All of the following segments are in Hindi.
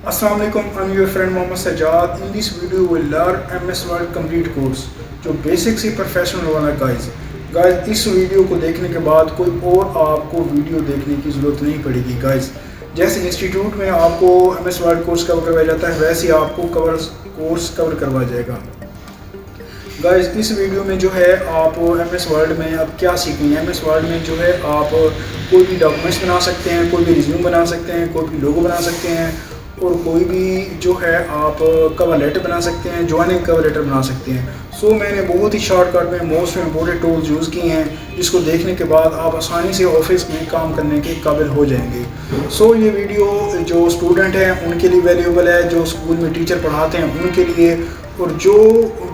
Assalamu alaikum, I'm your friend Mohammad Sajjad. In this video we'll learn MS Word complete course जो बेसिक से प्रोफेशनल वाला गाइस इस वीडियो को देखने के बाद कोई और आपको वीडियो देखने की ज़रूरत नहीं पड़ेगी गाइस। जैसे इंस्टीट्यूट में आपको MS Word कोर्स कवर करवाया जाता है वैसे ही आपको कोर्स कवर करवाया जाएगा। गाइस इस वीडियो में जो है आप MS Word में अब क्या सीखेंगे। MS Word में जो है आप कोई भी डॉक्यूमेंट्स बना सकते हैं, कोई भी रिज्यूम बना सकते हैं, कोई भी लोगो बना सकते हैं और कोई भी जो है आप कवर लेटर बना सकते हैं, ज्वाइनिंग कवर लेटर बना सकते हैं। सो मैंने बहुत ही शॉर्टकट में मोस्ट इम्पोर्टेंट टूल्स यूज़ किए हैं जिसको देखने के बाद आप आसानी से ऑफिस में काम करने के काबिल हो जाएंगे। सो ये वीडियो जो स्टूडेंट हैं उनके लिए वैल्यूएबल है, जो स्कूल में टीचर पढ़ाते हैं उनके लिए, और जो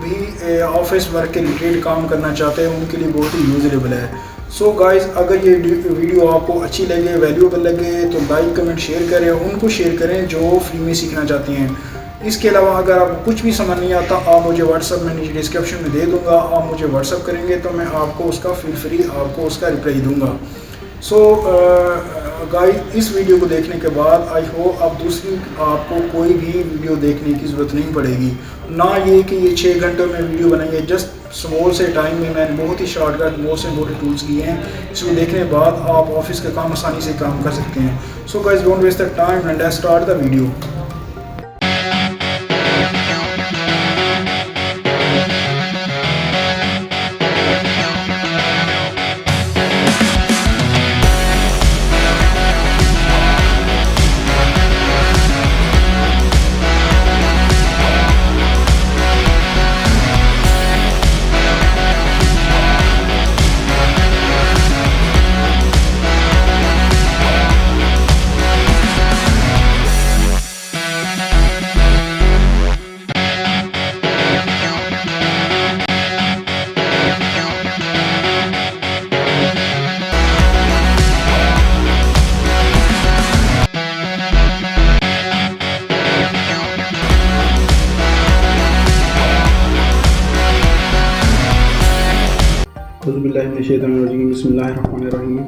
भी ऑफिस वर्क के रिलेटेड काम करना चाहते हैं उनके लिए बहुत ही यूजरेबल है। सो गाइस अगर ये वीडियो आपको अच्छी लगे, वैल्यूएबल लगे तो लाइक कमेंट शेयर करें, उनको शेयर करें जो फ्री में सीखना चाहते हैं। इसके अलावा अगर आपको कुछ भी समझ नहीं आता आप मुझे व्हाट्सअप में नीचे डिस्क्रिप्शन में दे दूंगा, आप मुझे व्हाट्सअप करेंगे तो मैं आपको उसका फील फ्री आपको उसका रिप्लाई दूंगा। सो गाइस इस वीडियो को देखने के बाद आई होप अब दूसरी आपको कोई भी वीडियो देखने की ज़रूरत नहीं पड़ेगी, ना ये कि ये 6 घंटों में वीडियो बनाएंगे। जस्ट स्मॉल से टाइम में मैंने बहुत ही शॉर्टकट मोस्ट इम्पोर्टेंट टूल्स किए हैं, इसको देखने के बाद आप ऑफिस का काम आसानी से काम कर सकते हैं। So guys don't waste the time and let's start the video. बिस्मिल्लाहिर्रहमानिर्रहीम।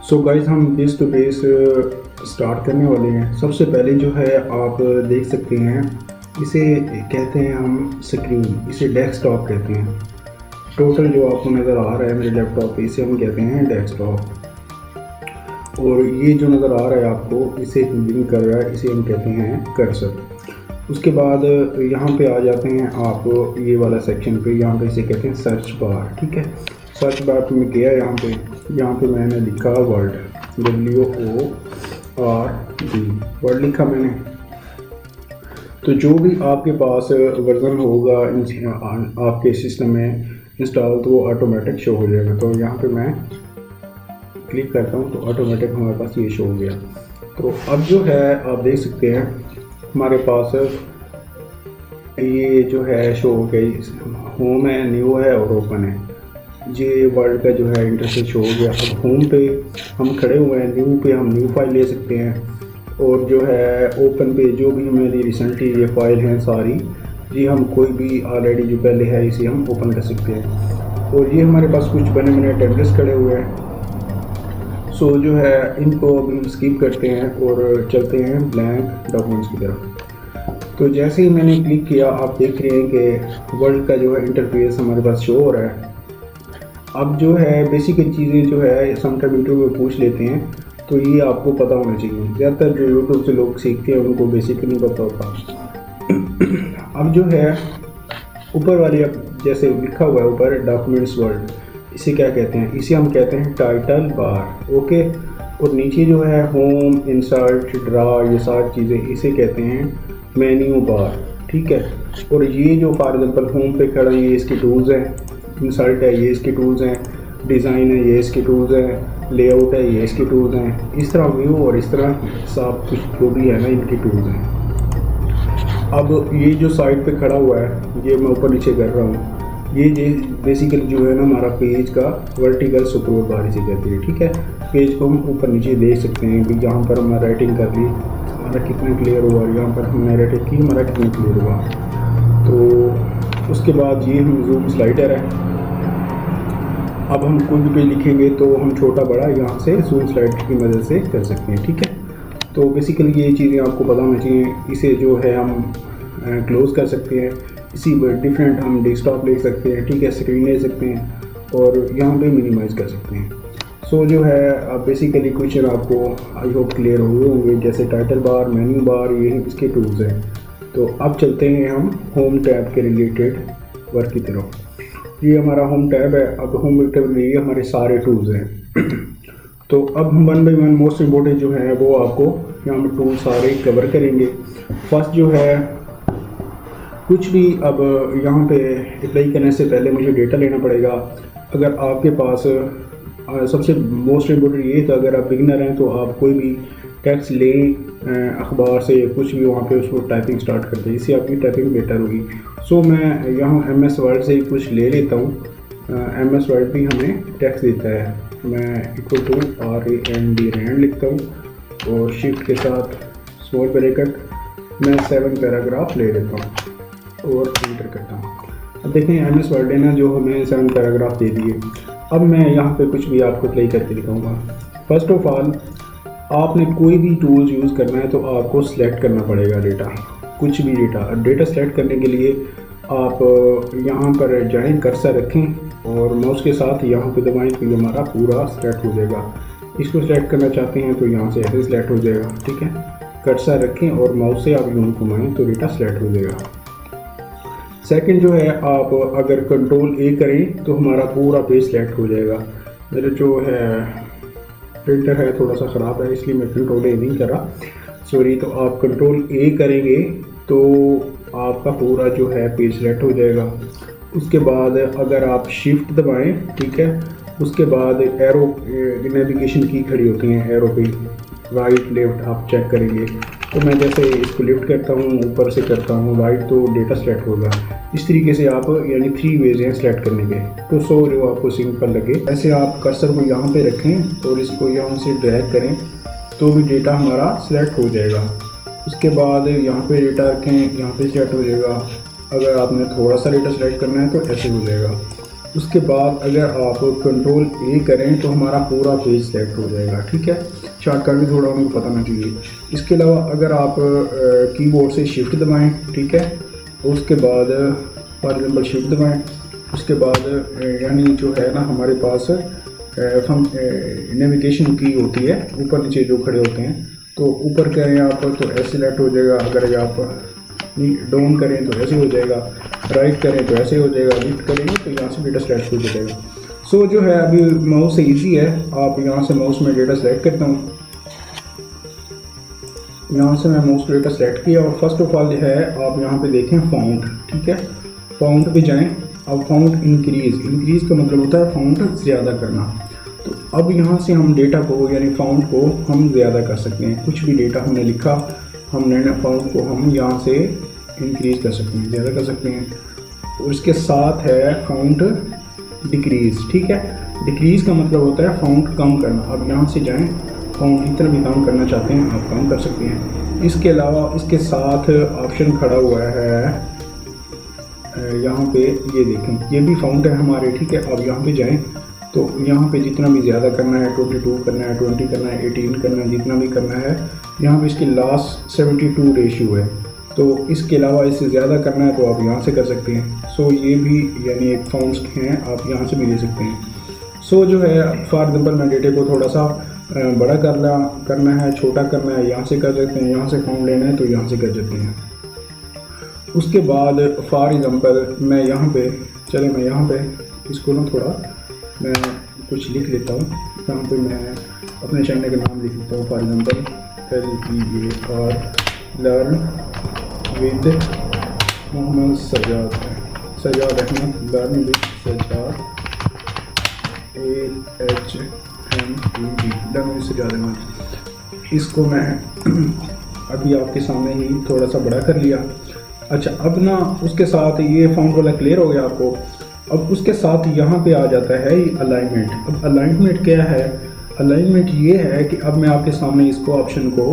सो गाइस हम बेस टू बेस स्टार्ट करने वाले हैं। सबसे पहले जो है आप देख सकते हैं इसे कहते हैं हम स्क्रीन, इसे डेस्कटॉप कहते हैं। टोटल जो आपको नज़र आ रहा है मेरे लैपटॉप पे इसे हम कहते हैं डेस्कटॉप, और ये जो नज़र आ रहा है आपको इसे लिंक कर रहा है इसे हम कहते हैं कर्सर। उसके बाद यहाँ पे आ जाते हैं आप ये वाला सेक्शन पे, यहाँ पे इसे कहते हैं सर्च बार। ठीक है, सर्च बार पे मैं गया यहाँ पे मैंने लिखा वर्ड, WORD वर्ड लिखा मैंने। तो जो भी आपके पास वर्जन होगा आपके सिस्टम में इंस्टॉल तो वो ऑटोमेटिक शो हो जाएगा। तो यहाँ पे मैं क्लिक करता हूँ तो ऑटोमेटिक हमारे पास ये शो हो गया। तो अब जो है आप देख सकते हैं हमारे पास ये जो है शो हो गई, होम है, न्यू है और ओपन है। ये वर्ड का जो है इंटरफेस शो हो गया। अब होम पे हम खड़े हुए हैं, न्यू पे हम न्यू फाइल ले सकते हैं, और जो है ओपन पे जो भी मेरी रिसेंटली ये फाइल हैं सारी जी हम कोई भी ऑलरेडी जो पहले है इसे हम ओपन कर सकते हैं। और ये हमारे पास कुछ बने बने टेम्पलेट्स खड़े हुए हैं। सो जो है इनको अभी हम स्किप करते हैं और चलते हैं ब्लैंक डॉक्यूमेंट्स की तरफ। तो जैसे ही मैंने क्लिक किया आप देख रहे हैं कि वर्ड का जो है इंटरफेस हमारे पास शो हो रहा है। अब जो है बेसिक चीज़ें जो है समटाइम इंटरव्यू में पूछ लेते हैं, तो ये आपको पता होना चाहिए। ज़्यादातर जो यूट्यूब से लोग सीखते हैं उनको बेसिक नहीं पता होता। अब जो है ऊपर वाली अब जैसे लिखा हुआ है ऊपर डॉक्यूमेंट्स वर्ड, इसे क्या कहते हैं, इसे हम कहते हैं टाइटल बार। ओके, और नीचे जो है होम, इंसर्ट, ड्रा, ये सारी चीज़ें इसे कहते हैं मेन्यू बार। ठीक है, और ये जो फॉर एग्जांपल होम पे खड़ा है ये इसके टूल्स हैं, इंसर्ट है ये इसके टूल्स हैं, डिज़ाइन है ये इसके टूल्स हैं, लेआउट है ये इसके टूल्स हैं। इस तरह व्यू और इस तरह सब कुछ जो भी है ना इनके टूल्स हैं। अब ये जो साइड पे खड़ा हुआ है ये मैं ऊपर नीचे कर रहा हूँ, ये बेसिकली जो है ना हमारा पेज का वर्टिकल स्क्रॉल बार इसे कहते हैं। ठीक है, पेज को हम ऊपर नीचे देख सकते हैं कि यहाँ पर हमने राइटिंग कर ली हमारा कितना क्लियर हुआ, यहाँ पर हमने राइटिंग की हमारा कितना क्लियर हुआ। तो उसके बाद ये हम जूम स्लाइडर है। अब हम कोई भी पेज लिखेंगे तो हम छोटा बड़ा यहाँ से जूम स्लाइडर की मदद से कर सकते हैं। ठीक है, तो बेसिकली ये चीज़ें आपको पता होनी चाहिए। इसे जो है हम क्लोज़ कर सकते हैं, इसी डिफरेंट हम डेस्कटॉप ले सकते हैं, ठीक है, स्क्रीन ले सकते हैं और यहाँ पे मिनिमाइज़ कर सकते हैं। सो जो है बेसिकली क्वेश्चन आपको आई होप क्लियर हुए होंगे, जैसे टाइटल बार, मेन्यू बार, ये इसके टूल्स हैं। तो अब चलते हैं हम होम टैब के रिलेटेड वर्क की तरफ। ये हमारा होम टैब है। अब होम टैब में ये हमारे सारे टूल्स हैं। तो अब हम one by one most important जो है वो आपको यहाँ पर टूल सारे कवर करेंगे। फर्स्ट जो है कुछ भी अब यहाँ पे अप्लाई करने से पहले मुझे डेटा लेना पड़ेगा। अगर आपके पास सबसे मोस्ट इम्पोर्टेंट ये था, अगर आप बिगिनर हैं तो आप कोई भी टेक्स्ट लें अखबार से कुछ भी, वहाँ पे उसको टाइपिंग स्टार्ट करते हैं, इससे आपकी टाइपिंग बेटर होगी। सो मैं यहाँ MS वर्ड से कुछ ले लेता हूँ। MS वर्ड भी हमें टेक्स्ट देता है। मैं इक्वल टू RAND लिखता हूँ और शिफ्ट के साथ स्मॉल ब्रैकेट मैं 7 पैराग्राफ ले लेता हूँ और एंटर करता हूँ। अब देखें MS वर्ड ने जो हमें 7 पैराग्राफ दे दिए। अब मैं यहाँ पे कुछ भी आपको प्ले करके दिखाऊंगा। फर्स्ट ऑफ ऑल आपने कोई भी टूल्स यूज़ करना है तो आपको सिलेक्ट करना पड़ेगा डेटा, कुछ भी डेटा सिलेक्ट करने के लिए आप यहाँ पर जाएं, कर्सर रखें और माउस के साथ यहाँ पे दबाएं तो ये हमारा पूरा सिलेक्ट हो जाएगा। इसको सिलेक्ट करना चाहते हैं तो यहाँ से ऐसे सिलेक्ट हो जाएगा, ठीक है। कर्सर रखें और माउस से आप यूँ घुमाएं तो डेटा सिलेक्ट हो जाएगा। सेकंड जो है, आप अगर कंट्रोल A करें तो हमारा पूरा पेज सिलेक्ट हो जाएगा। मेरा जो है प्रिंटर है थोड़ा सा ख़राब है, इसलिए मैं कंट्रोल A नहीं कर रहा, सॉरी। तो आप कंट्रोल A करेंगे तो आपका पूरा जो है पेज सिलेक्ट हो जाएगा। उसके बाद अगर आप शिफ्ट दबाएं, ठीक है, उसके बाद एरो नेविगेशन की खड़ी होती हैं, एरो पे राइट लेफ्ट आप चेक करेंगे। तो मैं जैसे इसको लिफ्ट करता हूँ, ऊपर से करता हूँ राइट, तो डेटा सेलेक्ट होगा। इस तरीके से आप यानी 3 वेज हैं सेलेक्ट करने के। तो सो जो आपको सिंपल लगे ऐसे आप कर्सर को यहाँ पे रखें और इसको यहाँ से ड्रैग करें तो भी डेटा हमारा सेलेक्ट हो जाएगा। उसके बाद यहाँ पे डेटा रखें, यहाँ पे सेलेक्ट हो जाएगा। अगर आपने थोड़ा सा डेटा सेलेक्ट करना है तो ऐसे हो जाएगा। उसके बाद अगर आप कंट्रोल A करें तो हमारा पूरा पेज सेलेक्ट हो जाएगा, ठीक है। शॉर्टकट भी थोड़ा उनको पता होना चाहिए। इसके अलावा अगर आप कीबोर्ड से शिफ्ट दबाएं, ठीक है, उसके बाद फॉर एग्जांपल शिफ्ट दबाएं, उसके बाद यानी जो है ना हमारे पास नेविगेशन की होती है, ऊपर नीचे जो खड़े होते हैं, तो ऊपर करें आप तो ऐसे सेलेक्ट हो जाएगा। अगर आप डाउन करें तो ऐसे हो जाएगा, राइट करें तो ऐसे हो जाएगा, लिफ्ट करेंगे तो यहाँ से डेटा सेलेक्ट हो जाएगा। सो जो है अभी माउस से इजी है, आप यहाँ से माउस में डेटा सेलेक्ट करता हूँ। यहाँ से मैं माउस डेटा सेलेक्ट किया और फर्स्ट ऑफ ऑल है आप यहाँ पे देखें फाउंट, ठीक है, फाउंट पे जाएं। अब फाउंट इंक्रीज़ का मतलब होता है फाउंट ज़्यादा करना। तो अब यहाँ से हम डेटा को यानी फाउंट को हम ज़्यादा कर सकते हैं। कुछ भी डेटा हमने लिखा, हमने फाउंट को हम यहाँ से इंक्रीज़ कर सकते हैं, ज़्यादा कर सकते हैं। और इसके साथ है फाउंट डिक्रीज़, ठीक है। डिक्रीज़ का मतलब होता है फाउंट कम करना। अब यहाँ से जाएं, फाउंट जितना भी काम करना चाहते हैं आप काम कर सकते हैं। इसके अलावा इसके साथ ऑप्शन खड़ा हुआ है यहाँ पे, ये देखें, ये भी फाउंट है हमारे, ठीक है। अब यहाँ पे जाएं तो यहाँ पे जितना भी ज़्यादा करना है, 22 करना है, 20 करना है, 18 करना है, जितना भी करना है, यहाँ पे इसकी लास्ट 72 रेशियो है। तो इसके अलावा इससे ज़्यादा करना है तो आप यहाँ से कर सकते हैं। सो ये भी यानी एक फाउंट्स हैं, आप यहाँ से भी ले सकते हैं। सो जो है फॉर एग्जांपल मैं डेटे को थोड़ा सा बड़ा करना है, छोटा करना है, यहाँ से कर सकते हैं। यहाँ से फाउंट लेना है तो यहाँ से कर सकते हैं। उसके बाद फॉर एग्जांपल मैं यहाँ पे मैं यहाँ पे इसको ना थोड़ा मैं कुछ लिख लेता हूँ। यहाँ पे मैं अपने चैनल का नाम लिख लेता हूँ, for example LEAR learn with Mohammad Sajjad Ahmad, learn with Sajjad AHMED, learn with Sajjad Ahmad. इसको मैं अभी आपके सामने ही थोड़ा सा बड़ा कर लिया। अच्छा, अब ना उसके साथ ये फाउंट वाला क्लियर हो गया आपको। अब उसके साथ यहाँ पे आ जाता है अलाइनमेंट। अब अलाइनमेंट क्या है? अलाइनमेंट ये है कि अब मैं आपके सामने इसको ऑप्शन को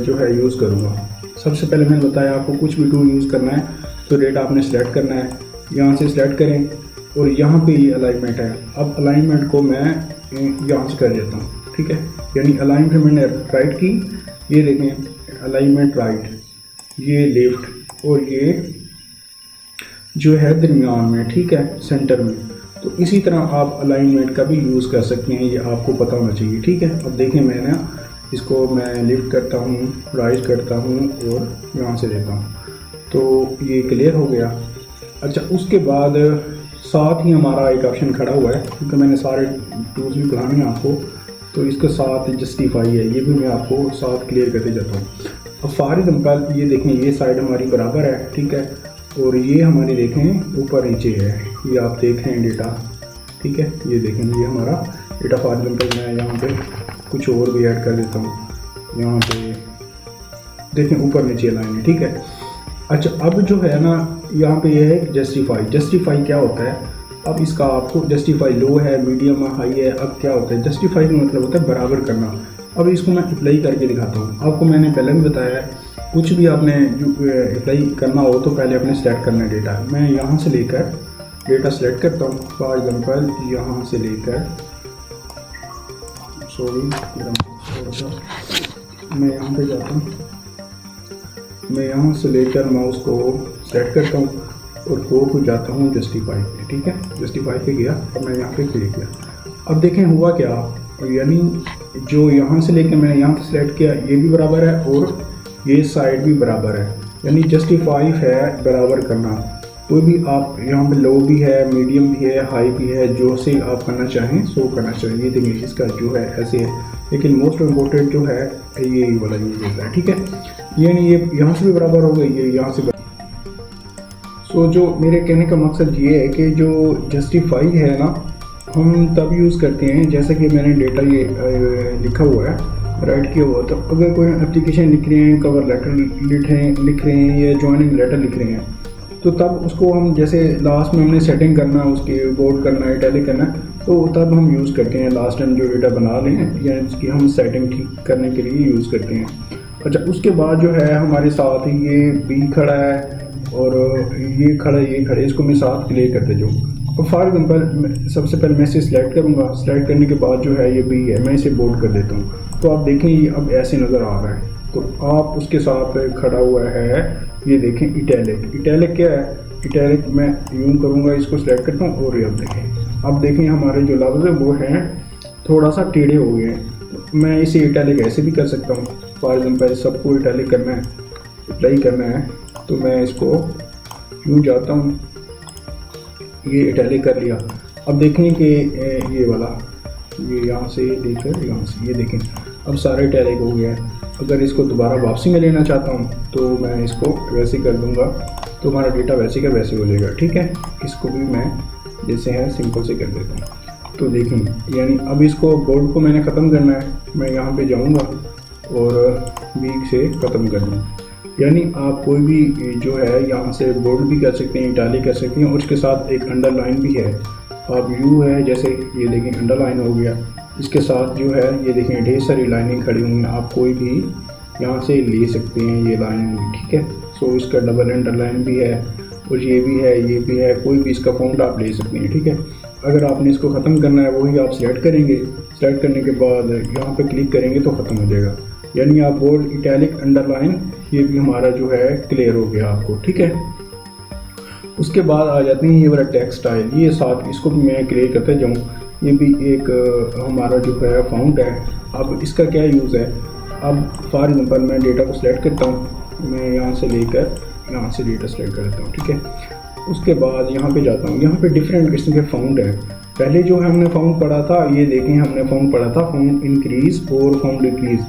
जो है यूज़ करूँगा। सबसे पहले मैंने बताया आपको कुछ भी टूल यूज़ करना है तो डेटा आपने सेलेक्ट करना है, यहाँ से सिलेक्ट करें और यहाँ पे ये अलाइनमेंट है। अब अलाइनमेंट को मैं यहाँ से कर देता हूँ, ठीक है। यानी अलाइनमेंट मैंने राइट की, ये देखें अलाइनमेंट राइट, ये लेफ्ट और ये जो है दरमियान में, ठीक है, सेंटर में। तो इसी तरह आप अलाइनमेंट का भी यूज़ कर सकते हैं, ये आपको पता होना चाहिए, ठीक है। अब देखें मैंने इसको मैं लिफ्ट करता हूँ, राइज करता हूँ और यहाँ से लेता हूँ, तो ये क्लियर हो गया। अच्छा, उसके बाद साथ ही हमारा एक ऑप्शन खड़ा हुआ है, क्योंकि मैंने सारे टूल्स भी दिखाने हैं आपको, तो इसके साथ जस्टिफाई है, ये भी मैं आपको साथ क्लियर करते जाता हूँ। अब फॉर एग्जाम्पल ये देखें, ये साइड हमारी बराबर है, ठीक है, और ये हमारी देखें ऊपर नीचे है, ये आप देख रहे हैं डेटा, ठीक है, ये देखें ये हमारा डेटा। फॉर एग्जाम्पल मैं यहाँ पे कुछ और भी ऐड कर देता हूँ, यहाँ पे देखें ऊपर नीचे लाइन है, ठीक है। अच्छा, अब जो है ना यहाँ पे ये है जस्टिफाई। जस्टिफाई क्या होता है, अब इसका आपको जस्टिफाई लो है, मीडियम है, हाई है। अब क्या होता है जस्टिफाई का मतलब होता है बराबर करना। अब इसको मैं अप्लाई करके दिखाता हूँ आपको। मैंने पहले भी बताया है, कुछ भी आपने अप्लाई करना हो तो पहले अपने सेलेक्ट करना है डेटा। मैं यहाँ से लेकर डेटा सेलेक्ट करता हूँ, फॉर एग्जाम्पल यहाँ से लेकर, सॉरी थोड़ा सा, मैं यहाँ पे जाता हूँ, मैं यहाँ से लेकर माउस को सेट करता हूँ और को जाता हूँ जस्टिफाई पे, ठीक है, जस्टिफाई पे गया और मैं यहाँ पे क्लिक किया। अब देखें हुआ क्या, यानी जो यहाँ से लेकर मैंने यहाँ पे सेलेक्ट किया ये भी बराबर है और ये साइड भी बराबर है, यानी जस्टिफाई है बराबर करना। कोई भी आप यहाँ पे लो भी है, मीडियम भी है, हाई भी है, जो से आप करना चाहें सो करना चाहिए। ये देखिए इसका जो है ऐसे है, लेकिन मोस्ट इम्पोर्टेंट जो है ये वाला यूज होता है, ठीक है, यानी ये यहाँ से भी बराबर हो गई, ये यहाँ से सो जो मेरे कहने का मकसद ये है कि जो जस्टिफाई है ना, हम तब यूज़ करते हैं जैसा कि मैंने डेटा ये लिखा हुआ है, राइट किया हुआ। तो अगर कोई एप्लीकेशन लिख रहे हैं, कवर लेटर लिख रहे हैं या ज्वाइनिंग लेटर लिख रहे हैं, तो तब उसको हम जैसे लास्ट में हमने सेटिंग करना है, उसकी बोल्ड करना है, इटैलिक करना है, तो तब हम यूज़ करते हैं लास्ट टाइम जो डेटा बना लें या इसकी हम सेटिंग ठीक करने के लिए यूज़ करते हैं। अच्छा, उसके बाद जो है हमारे साथ ही ये बी खड़ा है और ये खड़ा है, ये खड़े, इसको मैं साथ क्लियर करते जाऊँ। तो फॉर एग्जाम्पल सबसे पहले मैं इसे सिलेक्ट करूँगा, सिलेक्ट करने के बाद जो है ये बी है, मैं इसे बोल्ड कर देता हूँ, तो आप देखें ये अब ऐसे नज़र आ रहा है। तो आप उसके साथ खड़ा हुआ है, ये देखें इटैलिक। इटैलिक क्या है, इटैलिक मैं यूँ करूँगा, इसको सिलेक्ट करता हूँ और ये अब देखें हमारे जो लफ्ज़ है वो हैं थोड़ा सा टेढ़े हो गए हैं। तो मैं इसे इटैलिक ऐसे भी कर सकता हूँ। फॉर एग्जाम्पल सबको इटैलिक करना है, अप्लाई करना है, तो मैं इसको यूँ जाता हूँ, ये इटैलिक कर लिया। अब देखें कि ये वाला, ये यहाँ से लेकर यहाँ से, ये देखें अब सारा इटैलिक हो गया है। अगर इसको दोबारा वापसी में लेना चाहता हूँ तो मैं इसको वैसे कर दूँगा, तो हमारा डेटा वैसे का वैसे हो जाएगा, ठीक है। इसको भी मैं जैसे है सिंपल से कर देता हूँ। तो देखें, यानी अब इसको बोल्ड को मैंने ख़त्म करना है, मैं यहाँ पे जाऊँगा और वीक से ख़त्म कर दूँ। यानी आप कोई भी जो है यहाँ से बोल्ड भी कर सकते हैं, इटैलिक कर सकते हैं, और उसके साथ एक अंडरलाइन भी है। आप यू है जैसे ये देखें अंडरलाइन हो गया, इसके साथ जो है ये देखें ढेर सारी लाइनें खड़ी हुई हैं, आप कोई भी यहाँ से ले सकते हैं ये लाइन, ठीक है। सो इसका डबल अंडरलाइन भी है और ये भी है, ये भी है, कोई भी इसका फॉन्ट आप ले सकते हैं, ठीक है। अगर आपने इसको ख़त्म करना है वही आप सिलेक्ट करेंगे, सिलेक्ट करने के बाद यहाँ पे क्लिक करेंगे तो ख़त्म हो जाएगा। यानी आप बोल्ड, इटैलिक, अंडरलाइन, ये भी हमारा जो है क्लियर हो गया आपको, ठीक है। उसके बाद आ जाते हैं ये वाला टेक्स्ट स्टाइल, ये साथ इसको भी मैं क्लियर करते जाऊँ। ये भी एक हमारा जो है फाउंड है। अब इसका क्या यूज़ है, अब फॉर एग्जांपल मैं डेटा को सिलेक्ट करता हूँ, मैं यहाँ से लेकर यहाँ से डेटा सेलेक्ट कर लेता हूँ, ठीक है। उसके बाद यहाँ पे जाता हूँ, यहाँ पे डिफरेंट किस्म के फाउंड है। पहले जो है हमने फाउंड पढ़ा था, ये देखें हमने फाउंड पढ़ा था फाउंड इंक्रीज़ और फाउंड डिक्रीज़,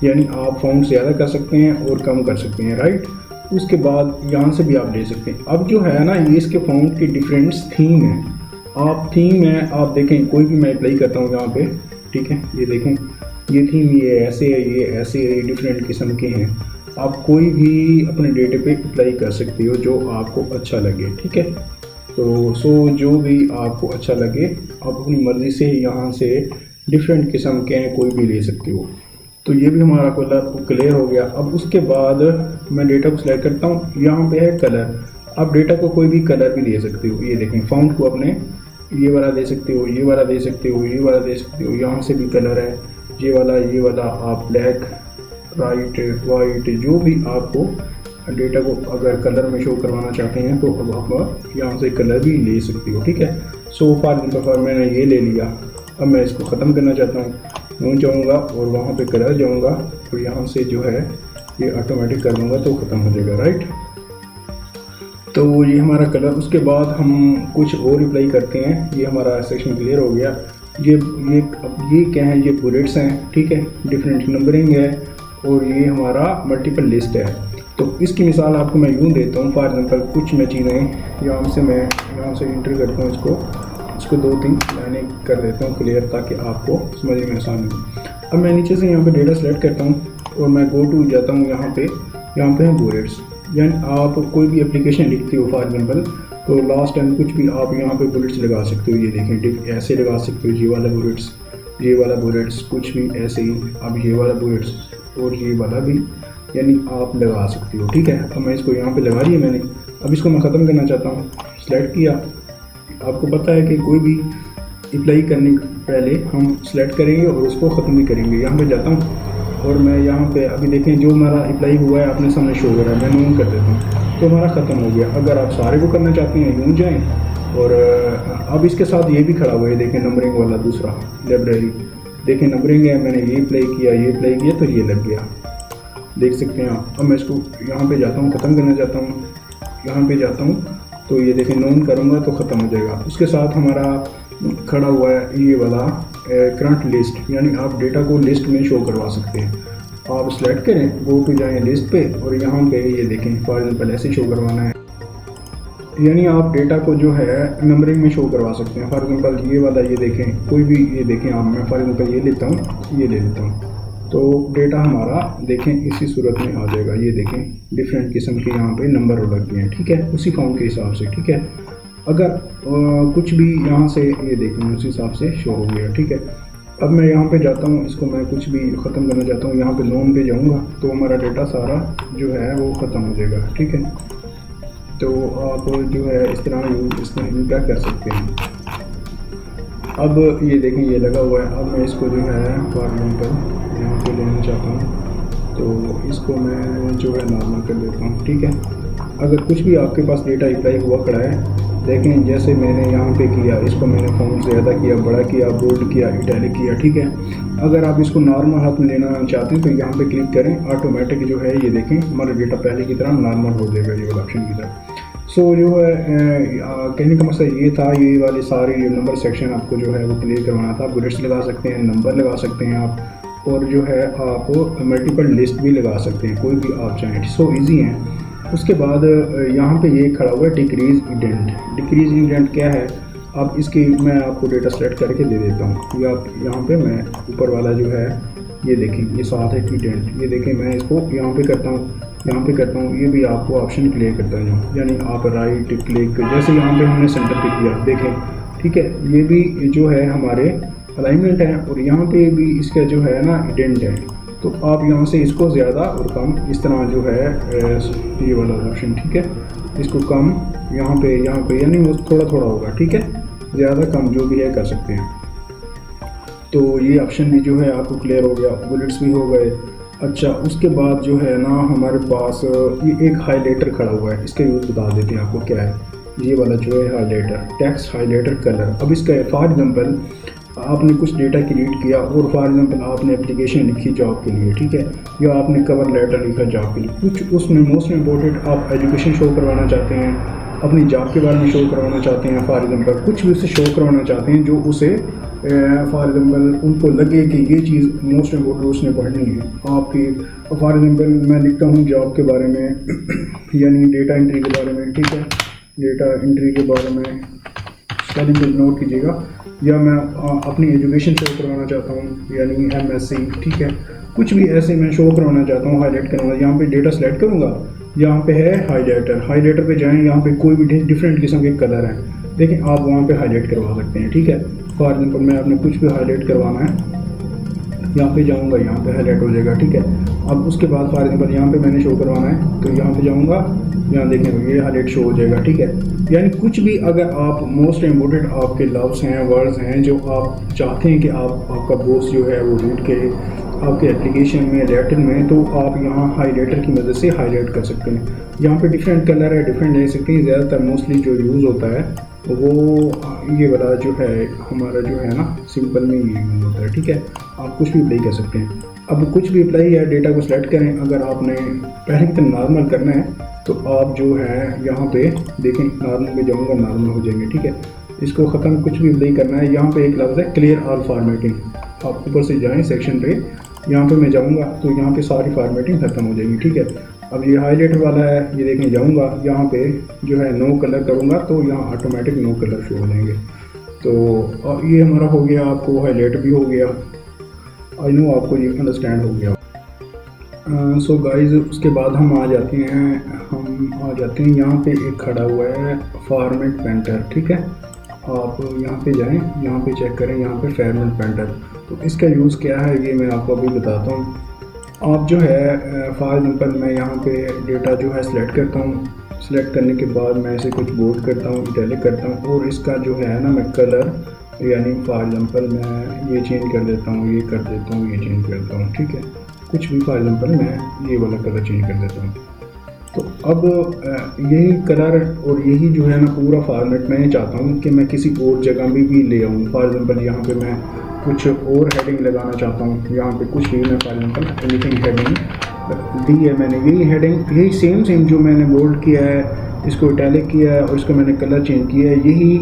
यानी आप फाउंड ज़्यादा कर सकते हैं और कम कर सकते हैं, राइट। उसके बाद यहाँ से भी आप ले सकते हैं। अब जो है ना ये इसके फाउंड की डिफरेंट थीम है। आप थीम है, आप देखें कोई भी मैं अप्लाई करता हूँ यहाँ पे, ठीक है, ये देखें ये थीम, ये ऐसे है, ये ऐसे है, ये डिफरेंट किस्म के हैं। आप कोई भी अपने डेटे पे अप्लाई कर सकते हो जो आपको अच्छा लगे, ठीक है। तो जो भी आपको अच्छा लगे आप अपनी मर्ज़ी से यहाँ से डिफरेंट किस्म के हैं कोई भी ले सकते हो। तो ये भी हमारा कलर क्लियर हो गया। अब उसके बाद मैं डेटा को सिलेक्ट करता हूँ, यहाँ पे है कलर। आप डेटा को कोई भी कलर भी दे सकते हो, ये देखें फाउंड को अपने ये वाला दे सकते हो, ये वाला दे सकते हो, ये वाला दे सकते हो, यहाँ से भी कलर है, ये वाला आप ब्लैक राइट, वाइट, जो भी आपको डेटा को अगर कलर में शो करवाना चाहते हैं तो अब आप यहाँ से कलर भी ले सकती हो, ठीक है। सो फॉर एग्जाम्पल मैंने ये ले लिया, अब मैं इसको ख़त्म करना चाहता हूँ, यूँ जाऊँगा और वहाँ पे कलर जाऊँगा तो यहाँ से जो है ये ऑटोमेटिक कर दूँगा तो ख़त्म हो जाएगा, राइट। तो ये हमारा कलर, उसके बाद हम कुछ और अप्लाई करते हैं। ये हमारा सेक्शन क्लियर हो गया। ये क्या है, ये बुलेट्स हैं, ठीक है, डिफरेंट नंबरिंग है और ये हमारा मल्टीपल लिस्ट है। तो इसकी मिसाल आपको मैं यूँ देता हूँ। फॉर एग्जांपल कुछ मैं चीज़ें यहाँ से एंटर करता हूँ, इसको 2-3 लाइनें कर देता हूँ क्लियर, ताकि आपको समझने में आसानी हो। अब मैं नीचे से यहाँ पे डेटा सेलेक्ट करता हूँ और मैं गो टू जाता हूँ। यहाँ पे हैं बुलेट्स, यानी आप कोई भी एप्लीकेशन लिखते हो फॉर एग्जांपल, तो लास्ट टाइम कुछ भी आप यहाँ पे बुलेट्स लगा सकते हो। ये देखें, ऐसे लगा सकते हो, ये वाला बुलेट्स, कुछ भी ऐसे ही। अब ये वाला बुलेट्स और ये वाला भी, यानी आप लगा सकते हो, ठीक है। अब मैं इसको यहाँ पे लगा दिया मैंने। अब इसको मैं ख़त्म करना चाहता हूँ, सेलेक्ट किया। आपको पता है कि कोई भी अप्लाई करने के पहले हम सेलेक्ट करेंगे और उसको ख़त्म भी करेंगे। यहाँ पे जाता हूँ और मैं यहाँ पे अभी देखें जो हमारा अप्लाई हुआ है अपने सामने शो हो रहा है, मैं नोन कर देता हूँ तो हमारा ख़त्म हो गया। अगर आप सारे को करना चाहते हैं यूँ जाएँ। और अब इसके साथ ये भी खड़ा हुआ है, देखें नंबरिंग वाला दूसरा लाइब्रेरी, देखें नंबरिंग है, मैंने ये अप्लाई किया तो ये लग गया, देख सकते हैं आप। अब मैं इसको यहाँ पे जाता हूँ, ख़त्म करना चाहता हूँ, यहाँ पे जाता हूँ तो ये देखें नोन करूँगा तो ख़त्म हो जाएगा। उसके साथ हमारा खड़ा हुआ है ये वाला करंट लिस्ट, यानी आप डेटा को लिस्ट में शो करवा सकते हैं। आप सेलेक्ट करें, गो टू जाएँ लिस्ट पे और यहाँ पे ये देखें फॉर एग्जांपल ऐसे शो करवाना है, यानी आप डेटा को जो है नंबरिंग में शो करवा सकते हैं। फॉर एग्जांपल ये वाला, ये देखें कोई भी, ये देखें आप, मैं फॉर एग्जांपल ये लेता हूँ, ये ले लेता हूँ तो डेटा हमारा देखें इसी सूरत में आ जाएगा। ये देखें डिफरेंट किस्म के यहाँ पे नंबर लग गए हैं, ठीक है, उसी फॉर्म के हिसाब से, ठीक है। अगर कुछ भी यहाँ से ये देखें उसी हिसाब से शो हो गया, ठीक है। अब मैं यहाँ पे जाता हूँ, इसको मैं कुछ भी ख़त्म करना चाहता हूँ, यहाँ पे लोन पे जाऊँगा तो हमारा डेटा सारा जो है वो ख़त्म हो जाएगा, ठीक है। तो आप जो है इस तरह क्या कर सकते हैं। अब ये देखें ये लगा हुआ है। अब मैं इसको जो है फॉर एग्जांपल यहाँ पे लेना चाहता हूँ तो इसको मैं जो है नॉर्मल कर देता हूँ, ठीक है। अगर कुछ भी आपके पास डेटा अप्लाई हुआ खड़ा है, देखें जैसे मैंने यहाँ पे किया, इसको मैंने फॉन्ट ज़्यादा किया, बड़ा किया, बोल्ड किया, इटैलिक किया, ठीक है। अगर आप इसको नॉर्मल हाथ में लेना चाहते हैं तो यहाँ पे क्लिक करें, ऑटोमेटिक जो है ये देखें हमारा डेटा पहले की तरह नॉर्मल हो जाएगा, ये वाला ऑप्शन की तरह। सो जो है कहने का मकसद ये था, ये वाले सारे ये नंबर सेक्शन आपको जो है वो क्लियर करवाना था। बुलेट्स लगा सकते हैं, नंबर लगा सकते हैं आप, और जो है आप मल्टीपल लिस्ट भी लगा सकते हैं, कोई भी आप चाहें। सो इजी है। उसके बाद यहाँ पे ये खड़ा हुआ है डिक्रीज इंडेंट। डिक्रीज इंडेंट क्या है, अब इसकी मैं आपको डेटा सेलेक्ट करके दे देता हूँ। ये आप यहाँ पे मैं ऊपर वाला जो है ये देखें, ये साथ है इंडेंट, ये देखें मैं इसको यहाँ पे करता हूँ, ये भी आपको ऑप्शन क्लियर करता हूँ, यानी आप राइट क्लिक, जैसे यहाँ पे हमने सेंटर पे किया देखें, ठीक है। ये भी जो है हमारे अलाइनमेंट है और यहाँ पे भी इसका जो है ना इंडेंट है। तो आप यहाँ से इसको ज़्यादा और कम इस तरह जो है ये वाला ऑप्शन, ठीक है, इसको कम यहाँ पे यानी वो थोड़ा थोड़ा होगा, ठीक है, ज़्यादा कम जो भी है कर सकते हैं। तो ये ऑप्शन भी जो है आपको क्लियर हो गया, बुलेट्स भी हो गए। अच्छा, उसके बाद जो है ना हमारे पास ये एक हाईलाइटर खड़ा हुआ है, इसका यूज़ बता देते हैं आपको क्या है। ये वाला जो है हाईलाइटर, टेक्स्ट हाईलाइटर कलर। अब इसका फॉर एग्जांपल आपने कुछ डेटा क्रिएट किया और फॉर एग्जांपल आपने एप्लीकेशन लिखी जॉब के लिए, ठीक है, या आपने कवर लेटर लिखा जॉब के लिए, कुछ उसमें मोस्ट इम्पोर्टेंट आप एजुकेशन शो करवाना चाहते हैं, अपनी जॉब के बारे में शो करवाना चाहते हैं, फॉर एग्जांपल कुछ भी उसे शो करवाना चाहते हैं जो उसे फॉर एग्जांपल उनको लगे कि ये चीज़ मोस्ट इम्पोर्टेंट उसने पढ़नी है आपकी। फॉर एग्जांपल मैं लिखता हूँ जॉब के बारे में यानी डेटा एंट्री के बारे में, ठीक है, डेटा एंट्री के बारे में स्पेलिंग को नोट कीजिएगा, या मैं अपनी एजुकेशन शो करवाना चाहता हूँ यानी MSc, ठीक है, कुछ भी ऐसे मैं शो करवाना चाहता हूँ, हाईलाइट करवाना। यहाँ पे डेटा सेलेक्ट करूँगा, यहाँ पे है हाईलाइटर पे जाएं, यहाँ पे कोई भी डिफरेंट किस्म के कलर हैं, देखें आप वहाँ पे हाईलाइट करवा सकते हैं, ठीक है। फॉर एग्जांपल मैं आपने कुछ भी हाईलाइट करवाना है, यहाँ पे जाऊँगा, यहाँ पे हाईलाइट हो जाएगा, ठीक है। अब उसके बाद फॉर एग्जांपल यहाँ पे मैंने शो करवाना है तो यहाँ पे जाऊँगा, यहाँ देखें ये हाईलाइट शो हो जाएगा, ठीक है। यानी कुछ भी अगर आप मोस्ट इम्पोर्टेंट आपके लफ्ज़ हैं, वर्ड्स हैं जो आप चाहते हैं कि आपका बॉस जो है वो रीड करे, आपके एप्लीकेशन में लेटर में, तो आप यहाँ हाईलाइटर की मदद से हाईलाइट कर सकते हैं। यहाँ पे डिफरेंट कलर है, डिफरेंट ले सकते हैं। ज़्यादातर मोस्टली जो यूज़ होता है वो ये वाला जो है हमारा जो है ना सिंपल में ये यूज़ होता है, ठीक है। आप कुछ भी अप्लाई कर सकते हैं। अब कुछ भी अप्लाई है, डेटा को सिलेक्ट करें। अगर आपने पहले की तरह नॉर्मल करना है तो आप जो है यहाँ पे देखें, नॉर्मल में जाऊँगा, नॉर्मल हो जाएंगे, ठीक है। इसको ख़त्म कुछ भी अप्लाई करना है। यहाँ पे एक लफ्ज़ है क्लियर ऑल फॉर्मेटिंग, आप ऊपर से जाएं सेक्शन पे, यहाँ पे मैं जाऊँगा तो यहाँ पे सारी फॉर्मेटिंग ख़त्म हो जाएगी, ठीक है। अब ये हाईलाइटर वाला है, ये देखने जाऊँगा, यहाँ पे जो है नो कलर करूँगा तो यहाँ ऑटोमेटिक नो कलर शो हो जाएंगे। तो ये हमारा हो गया, आपको हाईलाइट भी हो गया। आई नो आपको ये अंडरस्टैंड हो गया। सो गाइज, उसके बाद हम आ जाते हैं यहाँ पे एक खड़ा हुआ है फॉर्मेट पेंटर, ठीक है। आप यहाँ पे जाएं, यहाँ पे चेक करें, यहाँ पे फॉर्मेट पेंटर। तो इसका यूज़ क्या है ये मैं आपको अभी बताता हूँ। आप जो है फॉर एग्जांपल मैं यहाँ पे डेटा जो है सिलेक्ट करता हूँ। सिलेक्ट करने के बाद मैं इसे कुछ बोल्ड करता हूँ, इटैलिक करता हूँ, और इसका जो है ना मैं कलर, यानी फॉर एग्जांपल मैं ये चेंज कर देता हूँ, ये कर देता हूँ, ये चेंज करता हूँ, ठीक है। कुछ भी फॉर एग्जांपल मैं ये वाला कलर चेंज कर देता हूँ। तो अब यही कलर और यही जो है ना पूरा फॉर्मेट मैं चाहता हूँ कि मैं किसी और जगह में भी ले आऊँ। फॉर एग्जांपल यहाँ पे मैं कुछ और हेडिंग लगाना चाहता हूँ। यहाँ पे कुछ भी मैं फॉर एग्जांपल एनीथिंग हेडिंग दी है मैंने, यही हेडिंग, यही सेम जो मैंने बोल्ड किया है, इसको इटैलिक किया है और इसको मैंने कलर चेंज किया है, यही